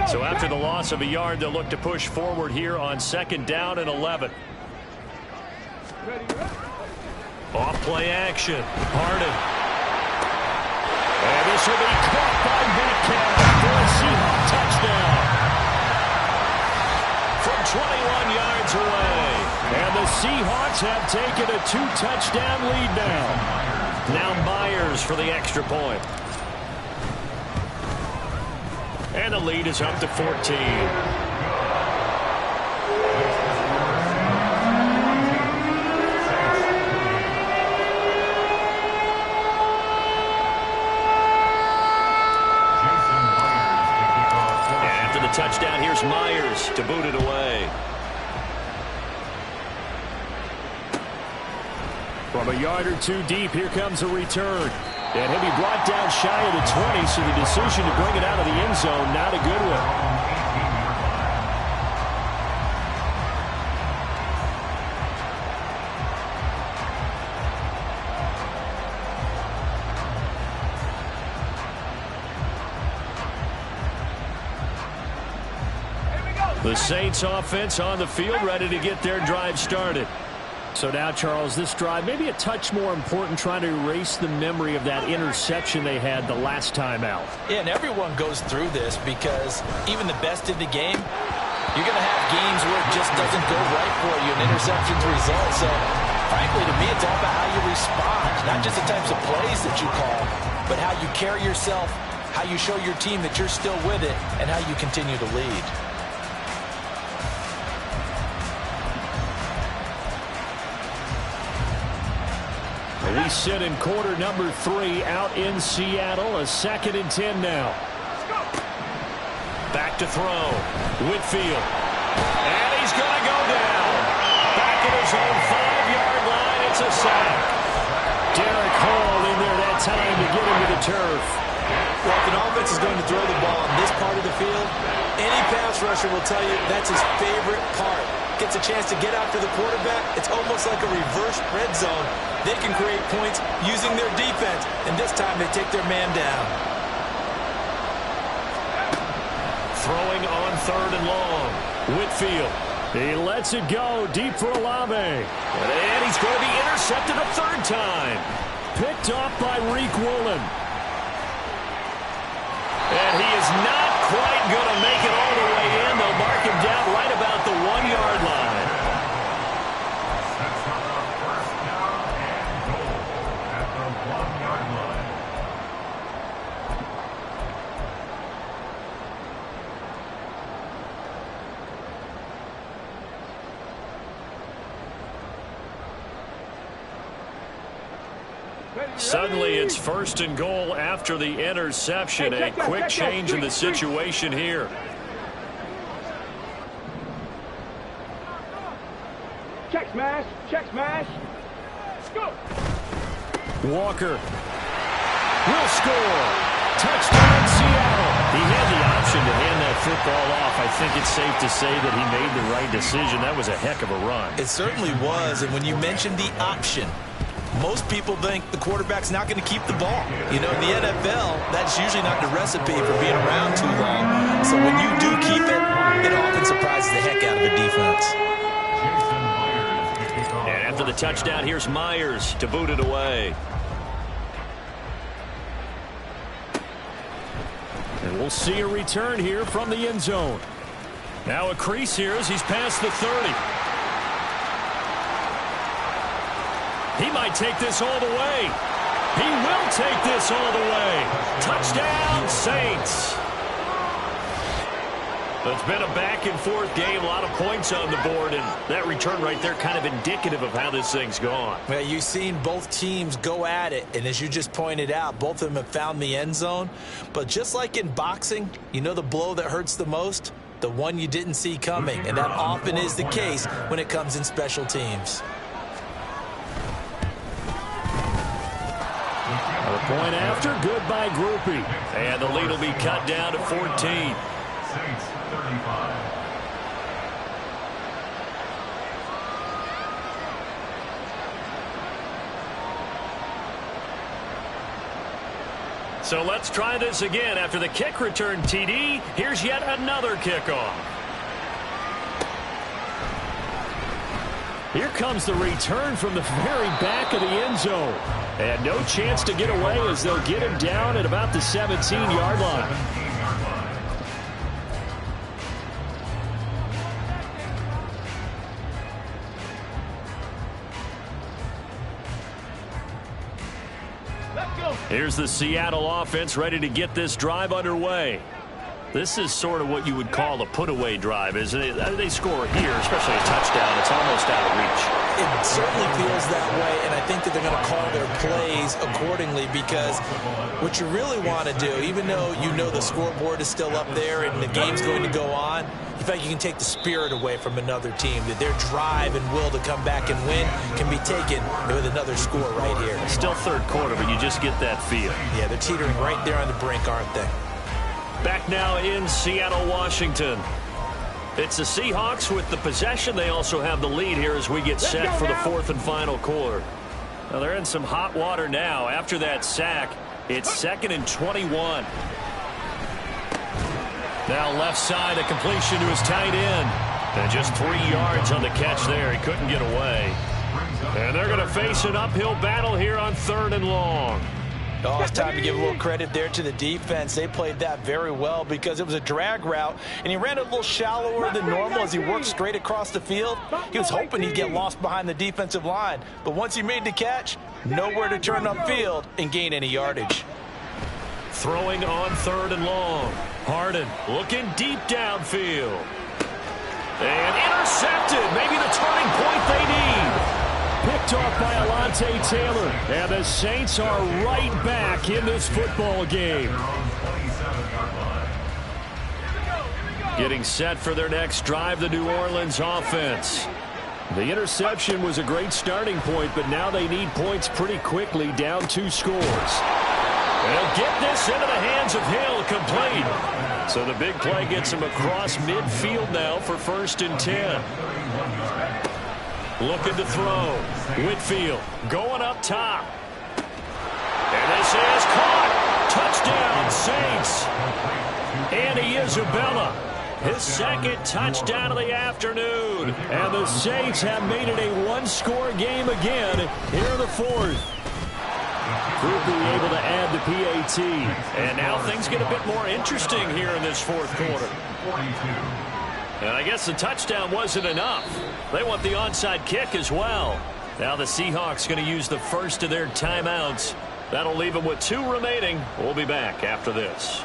So after the loss of a yard, they'll look to push forward here on 2nd down and 11. Off play action. Harden. And this will be caught by Metcalf for a Seahawk touchdown. From 21 yards away. And the Seahawks have taken a 2-touchdown lead now. Now Myers for the extra point. And the lead is up to 14. After the touchdown, here's Myers to boot it away. From a yard or 2 deep, here comes a return. And he'll be brought down shy of the 20, so the decision to bring it out of the end zone, not a good one. The Saints offense on the field, ready to get their drive started. So now, Charles, this drive maybe a touch more important, trying to erase the memory of that interception they had the last time out. Yeah, and everyone goes through this because even the best in the game, you're going to have games where it just doesn't go right for you and interceptions result. So, frankly, to me, it's all about how you respond, not just the types of plays that you call, but how you carry yourself, how you show your team that you're still with it, and how you continue to lead. We sit in quarter number 3 out in Seattle. A 2nd and 10 now. Back to throw. Whitfield. And he's going to go down. Back at his own 5-yard line. It's a sack. Derek Hall in there that time to get him to the turf. Well, if an offense is going to throw the ball on this part of the field, any pass rusher will tell you that's his favorite part. Gets a chance to get after the quarterback. It's almost like a reverse red zone. They can create points using their defense, and this time they take their man down. Throwing on 3rd and long. Whitfield. He lets it go deep for Olave. And he's going to be intercepted a third time. Picked off by Reek Woolen. And he is not quite going to make it all the way in. They'll mark him down right about the 1-yard line. Suddenly it's 1st and goal after the interception. A quick change in the situation here. Check smash. Check smash. Go. Walker will score. Touchdown, Seattle. He had the option to hand that football off. I think it's safe to say that he made the right decision. That was a heck of a run. It certainly was. And when you mentioned the option, most people think the quarterback's not going to keep the ball. You know, in the NFL, that's usually not the recipe for being around too long. So when you do keep it, it often surprises the heck out of a defense. And after the touchdown, here's Myers to boot it away. And we'll see a return here from the end zone. Now a crease here as he's past the 30. He might take this all the way. He will take this all the way. Touchdown, Saints. It's been a back-and-forth game, a lot of points on the board, and that return right there kind of indicative of how this thing's gone. Well, you've seen both teams go at it, and as you just pointed out, both of them have found the end zone. But just like in boxing, you know the blow that hurts the most? The one you didn't see coming, and that often is the case when it comes in special teams. A point after, good by Groupie. And the lead will be cut down to 14. Saints 35. So let's try this again. After the kick return TD, here's yet another kickoff. Here comes the return from the very back of the end zone. And no chance to get away as they'll get him down at about the 17-yard line. Here's the Seattle offense ready to get this drive underway. This is sort of what you would call a put-away drive, isn't it? They score here, especially a touchdown. It's almost out of reach. It certainly feels that way, and I think that they're going to call their plays accordingly because what you really want to do, even though you know the scoreboard is still up there and the game's going to go on, in fact, you can take the spirit away from another team, that their drive and will to come back and win can be taken with another score right here. Still third quarter, but you just get that feel. Yeah, they're teetering right there on the brink, aren't they? Back now in Seattle, Washington. It's the Seahawks with the possession. They also have the lead here as we get set for the fourth and final quarter. Now they're in some hot water now. After that sack, it's 2nd and 21. Now left side, a completion to his tight end. And just 3 yards on the catch there. He couldn't get away. And they're going to face an uphill battle here on 3rd and long. Oh, it's time to give a little credit there to the defense. They played that very well because it was a drag route, and he ran a little shallower than normal as he worked straight across the field. He was hoping he'd get lost behind the defensive line, but once he made the catch, nowhere to turn upfield and gain any yardage. Throwing on 3rd and long. Harden looking deep downfield. And intercepted. Maybe the turning point they need. Picked off by Alontae Taylor. And the Saints are right back in this football game. Getting set for their next drive, the New Orleans offense. The interception was a great starting point, but now they need points pretty quickly, down 2 scores. They'll get this into the hands of Hill, complete. So the big play gets him across midfield now for 1st and 10. Looking to throw. Whitfield going up top. And this is caught. Touchdown, Saints. Andy Isabella His second touchdown of the afternoon. And the Saints have made it a one-score game again here in the fourth. Group being able to add the PAT. And now things get a bit more interesting here in this fourth quarter. And I guess the touchdown wasn't enough. They want the onside kick as well. Now the Seahawks going to use the first of their timeouts. That'll leave them with 2 remaining. We'll be back after this.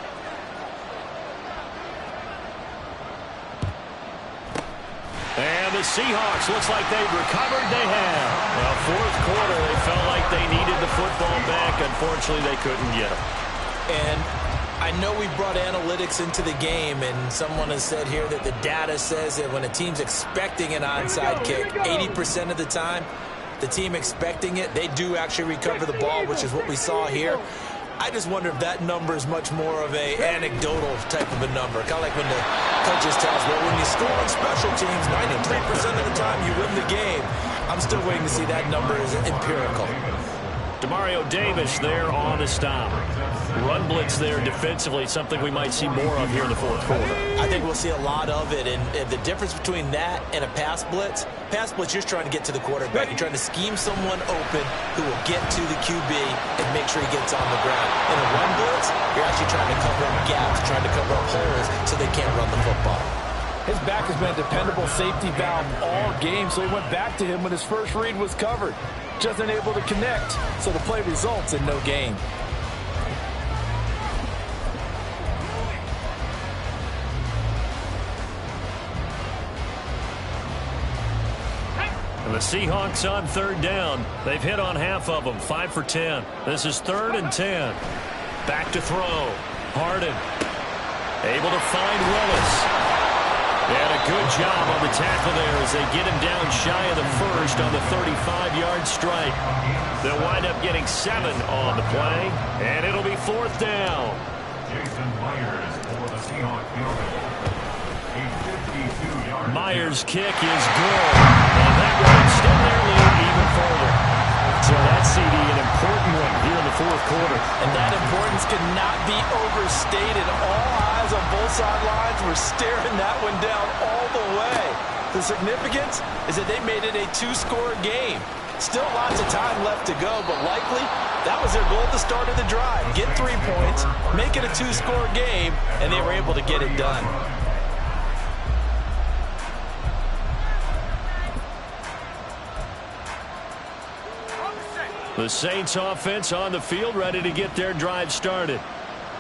And the Seahawks, looks like they've recovered. They have. Well, fourth quarter, they felt like they needed the football back. Unfortunately, they couldn't get it. And I know we brought analytics into the game, and someone has said here that the data says that when a team's expecting an onside kick, 80% of the time, the team expecting it, they do actually recover the ball, which is what we saw here. I just wonder if that number is much more of a anecdotal type of a number. Kind of like when the coaches tell us, well, when you score on special teams, 93% of the time you win the game. I'm still waiting to see that number is empirical. Demario Davis there on the stop. Run blitz there defensively, something we might see more of here in the fourth quarter. I think we'll see a lot of it, and the difference between that and a pass blitz, you're trying to get to the quarterback. You're trying to scheme someone open who will get to the QB and make sure he gets on the ground. In a run blitz, you're actually trying to cover up gaps, trying to cover up holes so they can't run the football. His back has been a dependable safety valve all game, so he went back to him when his first read was covered. Just unable to connect, so the play results in no gain. And the Seahawks on third down. They've hit on half of them, 5 for 10. This is 3rd and 10. Back to throw. Harden able to find Willis. And a good job on the tackle there as they get him down shy of the first on the 35-yard strike. They'll wind up getting 7 on the play, and it'll be 4th down. Jason Myers for the Seahawks field goal. A 52-yard Myers' kick is good, and that will extend their lead even further. So that's CD, an important one here in the fourth quarter. And that importance cannot be overstated. All eyes on both sidelines were staring that one down all the way. The significance is that they made it a 2-score game. Still lots of time left to go, but likely that was their goal at the start of the drive. Get 3 points, make it a 2-score game, and they were able to get it done. The Saints offense on the field, ready to get their drive started.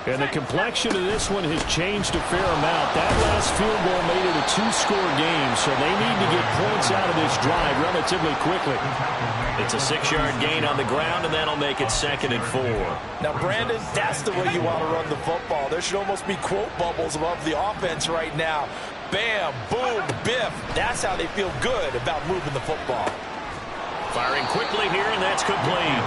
And the complexion of this one has changed a fair amount. That last field goal made it a 2-score game, so they need to get points out of this drive relatively quickly. It's a 6-yard gain on the ground, and that'll make it 2nd and 4. Now, Brandon, that's the way you want to run the football. There should almost be quote bubbles above the offense right now. Bam, boom, biff. That's how they feel good about moving the football. Firing quickly here, and that's complete.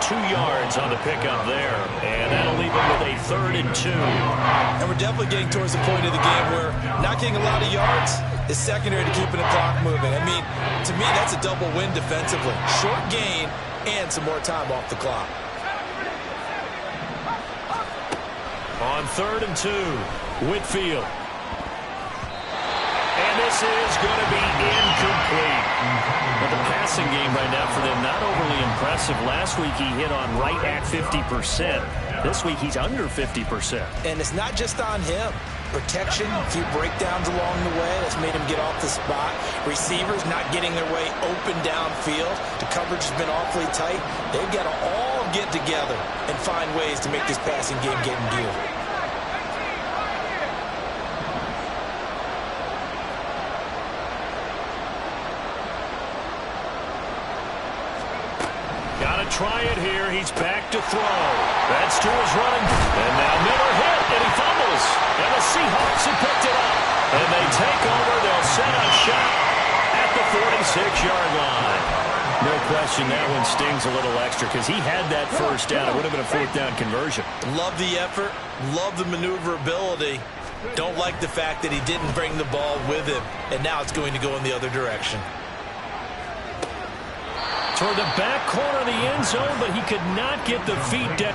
2 yards on the pickup there, and that'll leave them with a 3rd and 2. And we're definitely getting towards the point of the game where not getting a lot of yards is secondary to keeping the clock moving. I mean, to me, that's a double win defensively. Short gain and some more time off the clock. On 3rd and 2, Whitfield. And this is going to be incomplete. But the passing game right now for them, not overly impressive. Last week he hit on right at 50%. This week he's under 50%. And it's not just on him. Protection, a few breakdowns along the way. That's made him get off the spot. Receivers not getting their way open downfield. The coverage has been awfully tight. They've got to all get together and find ways to make this passing game get in gear. Try it here. He's back to throw. That's to his running. And now Miller hit, and he fumbles. And the Seahawks have picked it up. And they take over. They'll set up shop at the 46-yard line. No question that one stings a little extra because he had that first down. It would have been a 4th down conversion. Love the effort. Love the maneuverability. Don't like the fact that he didn't bring the ball with him. And now it's going to go in the other direction. Toward the back corner of the end zone, but he could not get the feet down.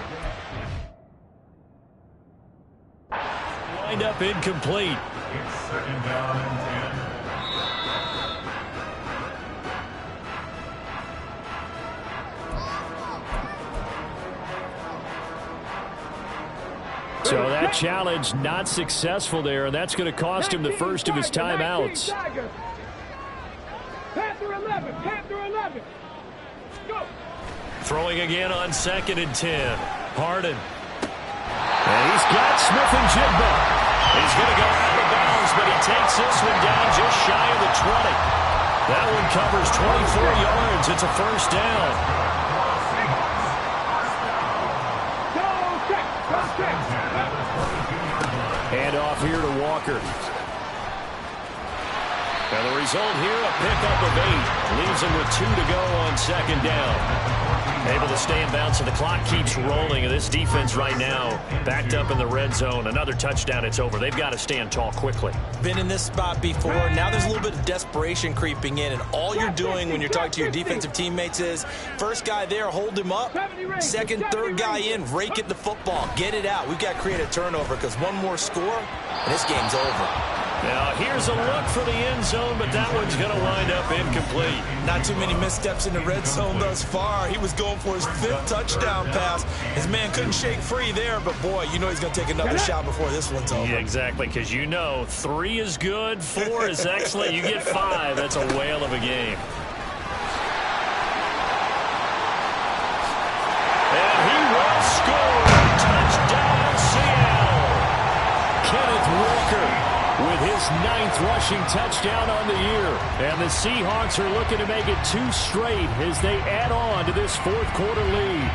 Wind up incomplete. It's second down and 10. So that challenge not successful there, and that's going to cost him the first of his timeouts. Panther 11, Panther 11. Go. Throwing again on 2nd and 10. Harden. And he's got Smith and Jigba. He's going to go out of bounds, but he takes this one down just shy of the 20. That one covers 24 yards. It's a first down. Hand off here to Walker. And the result here, a pickup of 8. Leaves him with 2 to go on 2nd down. Able to stay in bounds, so the clock keeps rolling. And this defense right now, backed up in the red zone. Another touchdown, it's over. They've got to stand tall quickly. Been in this spot before. Now there's a little bit of desperation creeping in. And all you're doing when you're talking to your defensive teammates is, first guy there, hold him up. Second, third guy in, rake at the football. Get it out. We've got to create a turnover because one more score, and this game's over. Now, here's a look for the end zone, but that one's going to wind up incomplete. Not too many missteps in the red zone thus far. He was going for his 5th touchdown pass. His man couldn't shake free there, but boy, you know he's going to take another shot before this one's over. Yeah, exactly, because you know 3 is good, 4 is excellent. You get 5. That's a whale of a game. And he will score. Touchdown, Seattle. Kenneth Walker with his 9th rushing touchdown on the year. And the Seahawks are looking to make it 2 straight as they add on to this 4th quarter lead.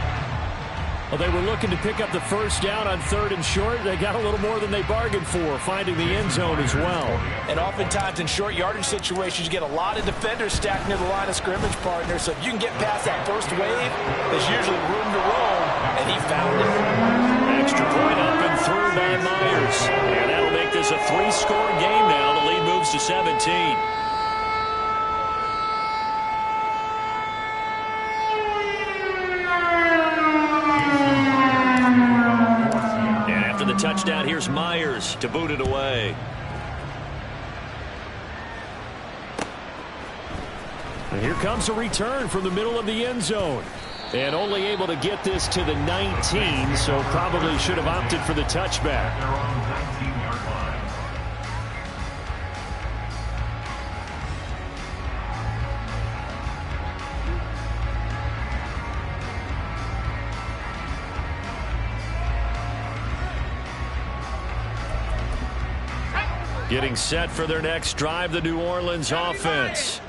Well, they were looking to pick up the first down on 3rd and short. They got a little more than they bargained for, finding the end zone as well. And oftentimes in short yardage situations, you get a lot of defenders stacked near the line of scrimmage, partner. So if you can get past that first wave, there's usually room to roam, and he found it. Extra point up and through by Myers. And that'll make this a 3-score game now. The lead moves to 17. And after the touchdown, here's Myers to boot it away. And here comes a return from the middle of the end zone. And only able to get this to the 19, so probably should have opted for the touchback. They're on the 19-yard line. Getting set for their next drive, the New Orleans offense.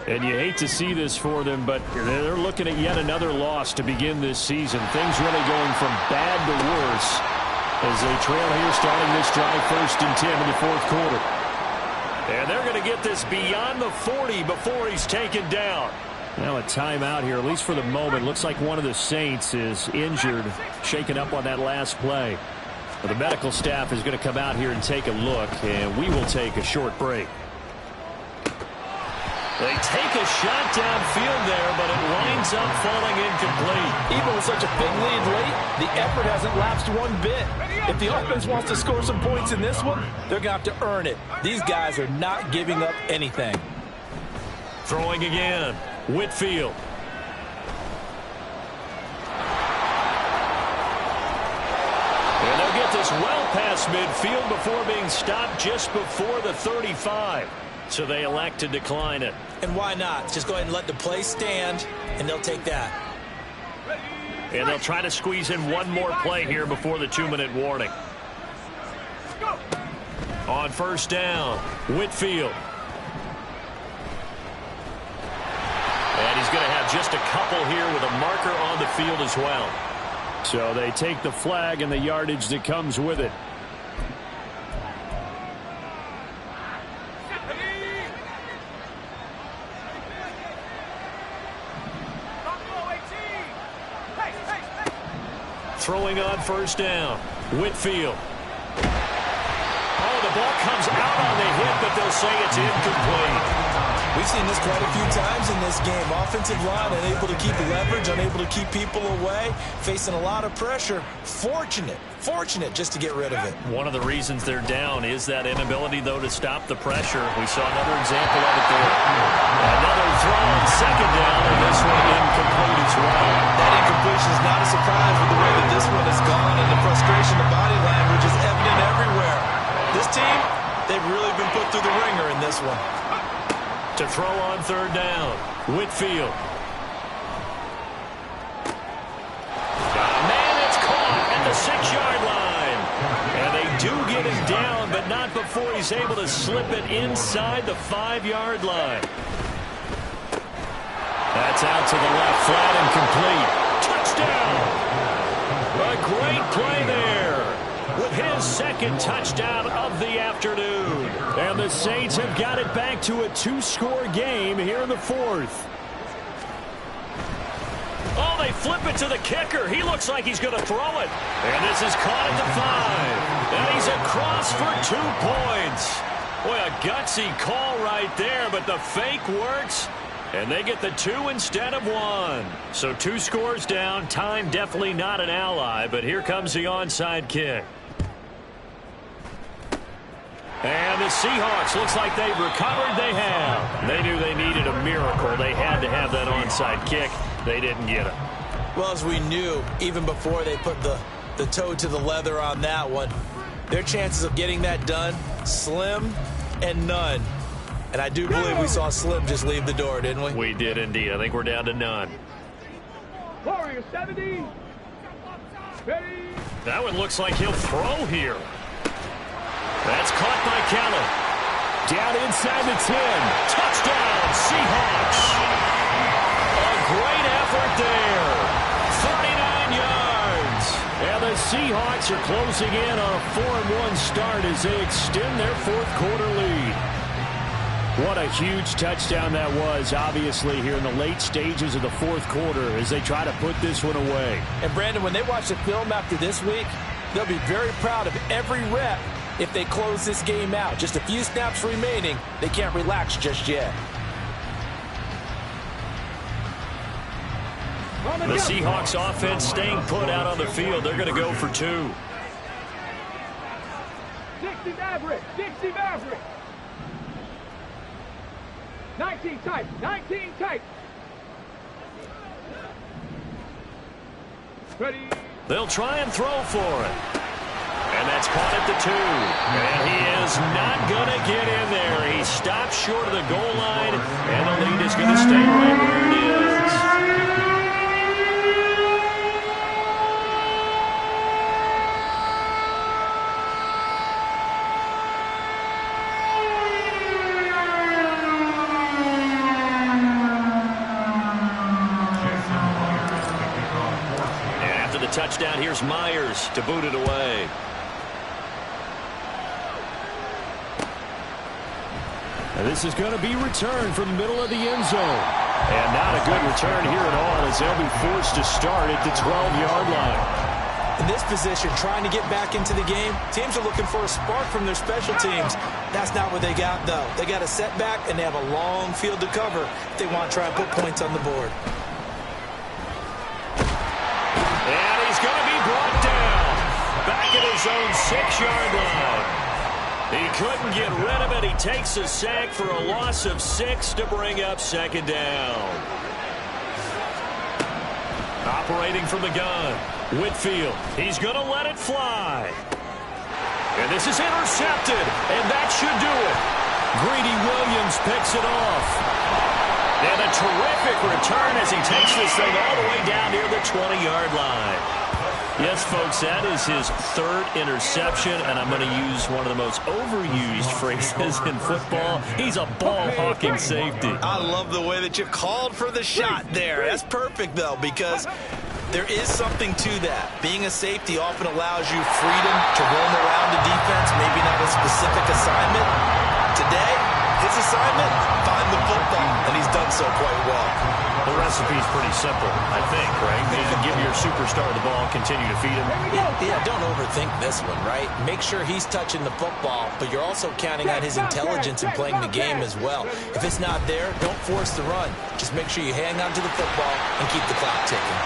And you hate to see this for them, but they're looking at yet another loss to begin this season. Things really going from bad to worse as they trail here starting this drive 1st and 10 in the 4th quarter. And they're going to get this beyond the 40 before he's taken down. Now a timeout here, at least for the moment. Looks like one of the Saints is injured, shaken up on that last play. Well, the medical staff is going to come out here and take a look, and we will take a short break. They take a shot downfield there, but it winds up falling incomplete. Even with such a big lead late, the effort hasn't lapsed one bit. If the offense wants to score some points in this one, they're going to have to earn it. These guys are not giving up anything. Throwing again, Whitfield. And they'll get this well past midfield before being stopped just before the 35. So they elect to decline it. And why not? Just go ahead and let the play stand, and they'll take that. And they'll try to squeeze in one more play here before the 2-minute warning. On 1st down, Whitfield. And he's going to have just a couple here with a marker on the field as well. So they take the flag and the yardage that comes with it. Throwing on 1st down, Whitfield. Oh, the ball comes out on the hit, but they'll say it's incomplete. We've seen this quite a few times in this game. Offensive line unable to keep leverage, unable to keep people away, facing a lot of pressure. Fortunate just to get rid of it. One of the reasons they're down is that inability, though, to stop the pressure. We saw another example of it there. Another throw on second down, and this one incomplete as well. That incompletion is not a surprise with the way that this one has gone, and the frustration, the body language is evident everywhere. This team, they've really been put through the ringer in this one. To throw on third down, Whitfield. Man, it's caught at the 6-yard line. And they do get him down, but not before he's able to slip it inside the 5-yard line. That's out to the left, flat and complete. Touchdown! A great play there with his second touchdown of the afternoon. And the Saints have got it back to a 2-score game here in the 4th. Oh, they flip it to the kicker. He looks like he's going to throw it. And this is caught at the 5. And he's across for 2 points. Boy, a gutsy call right there, but the fake works. And they get the 2 instead of 1. So 2 scores down. Time definitely not an ally, but here comes the onside kick. And the Seahawks, looks like they've recovered. They have. They knew they needed a miracle. They had to have that onside kick. They didn't get it. Well, as we knew, even before they put the toe to the leather on that one, their chances of getting that done, slim and none. And I do believe we saw Slim just leave the door, didn't we? We did indeed. I think we're down to none. Warrior 70. Ready. That one looks like he'll throw here. That's caught by Kelly. Down inside the 10. Touchdown, Seahawks. A great effort there. 39 yards. And the Seahawks are closing in on a 4-1 start as they extend their 4th quarter lead. What a huge touchdown that was, obviously, here in the late stages of the 4th quarter as they try to put this one away. And, Brandon, when they watch the film after this week, they'll be very proud of every rep if they close this game out. Just a few snaps remaining. They can't relax just yet. The Seahawks offense staying put out on the field. They're going to go for 2. Dixie Maverick. Dixie Maverick. 19 tight. 19 tight. Ready. They'll try and throw for it. And that's caught at the 2. And he is not going to get in there. He stops short of the goal line, and the lead is going to stay right where it is. And after the touchdown, here's Myers to boot it away. And this is going to be returned from the middle of the end zone. And not a good return here at all as they'll be forced to start at the 12-yard line. In this position, trying to get back into the game, teams are looking for a spark from their special teams. That's not what they got, though. They got a setback, and they have a long field to cover if they want to try and put points on the board. And he's going to be brought down back at his own 6-yard line. He couldn't get rid of it. He takes a sack for a loss of 6 to bring up second down. Operating from the gun, Whitfield. He's going to let it fly. And this is intercepted, and that should do it. Greedy Williams picks it off. And a terrific return as he takes this thing all the way down near the 20-yard line. Yes, folks, that is his 3rd interception, and I'm going to use one of the most overused phrases in football. He's a ball-hawking safety. I love the way that you called for the shot there. That's perfect, though, because there is something to that. Being a safety often allows you freedom to roam around the defense, maybe not a specific assignment. Today, his assignment, find the football, and he's done so quite well. The recipe's pretty simple, I think, right? You just give your superstar the ball, continue to feed him. Yeah, don't overthink this one, right? Make sure he's touching the football, but you're also counting on his intelligence in playing the game as well. If it's not there, don't force the run. Just make sure you hang on to the football and keep the clock ticking.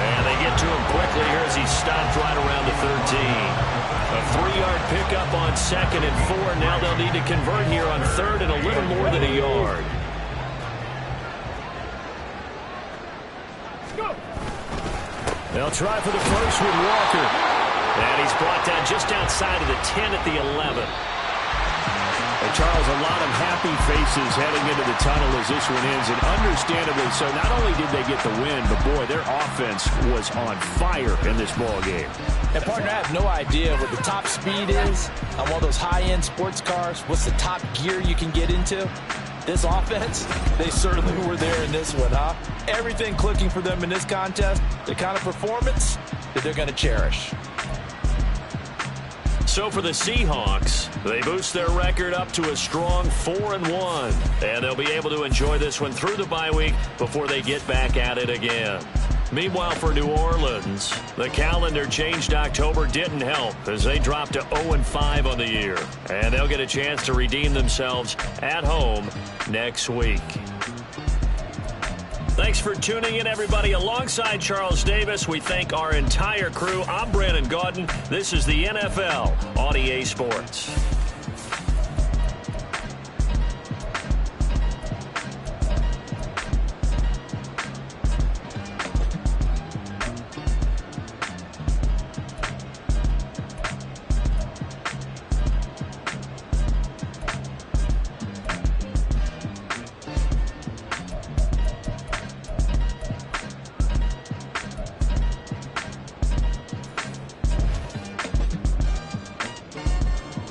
And they get to him quickly here as he stopped right around the 13. A 3-yard pickup on 2nd and 4. Now they'll need to convert here on 3rd and a little more than a yard. They'll try for the first with Walker. And he's brought down just outside of the 10 at the 11. And Charles, a lot of happy faces heading into the tunnel as this one ends, and understandably so. Not only did they get the win, but boy, their offense was on fire in this ball game. And partner, I have no idea what the top speed is on one of those high-end sports cars. What's the top gear you can get into? This offense, they certainly were there in this one, huh? Everything clicking for them in this contest, the kind of performance that they're going to cherish. So for the Seahawks, they boost their record up to a strong 4-1. And they'll be able to enjoy this one through the bye week before they get back at it again. Meanwhile, for New Orleans, the calendar changed. October didn't help as they dropped to 0-5 on the year. And they'll get a chance to redeem themselves at home next week. Thanks for tuning in, everybody. Alongside Charles Davis, we thank our entire crew. I'm Brandon Gaudin. This is the NFL on EA Sports.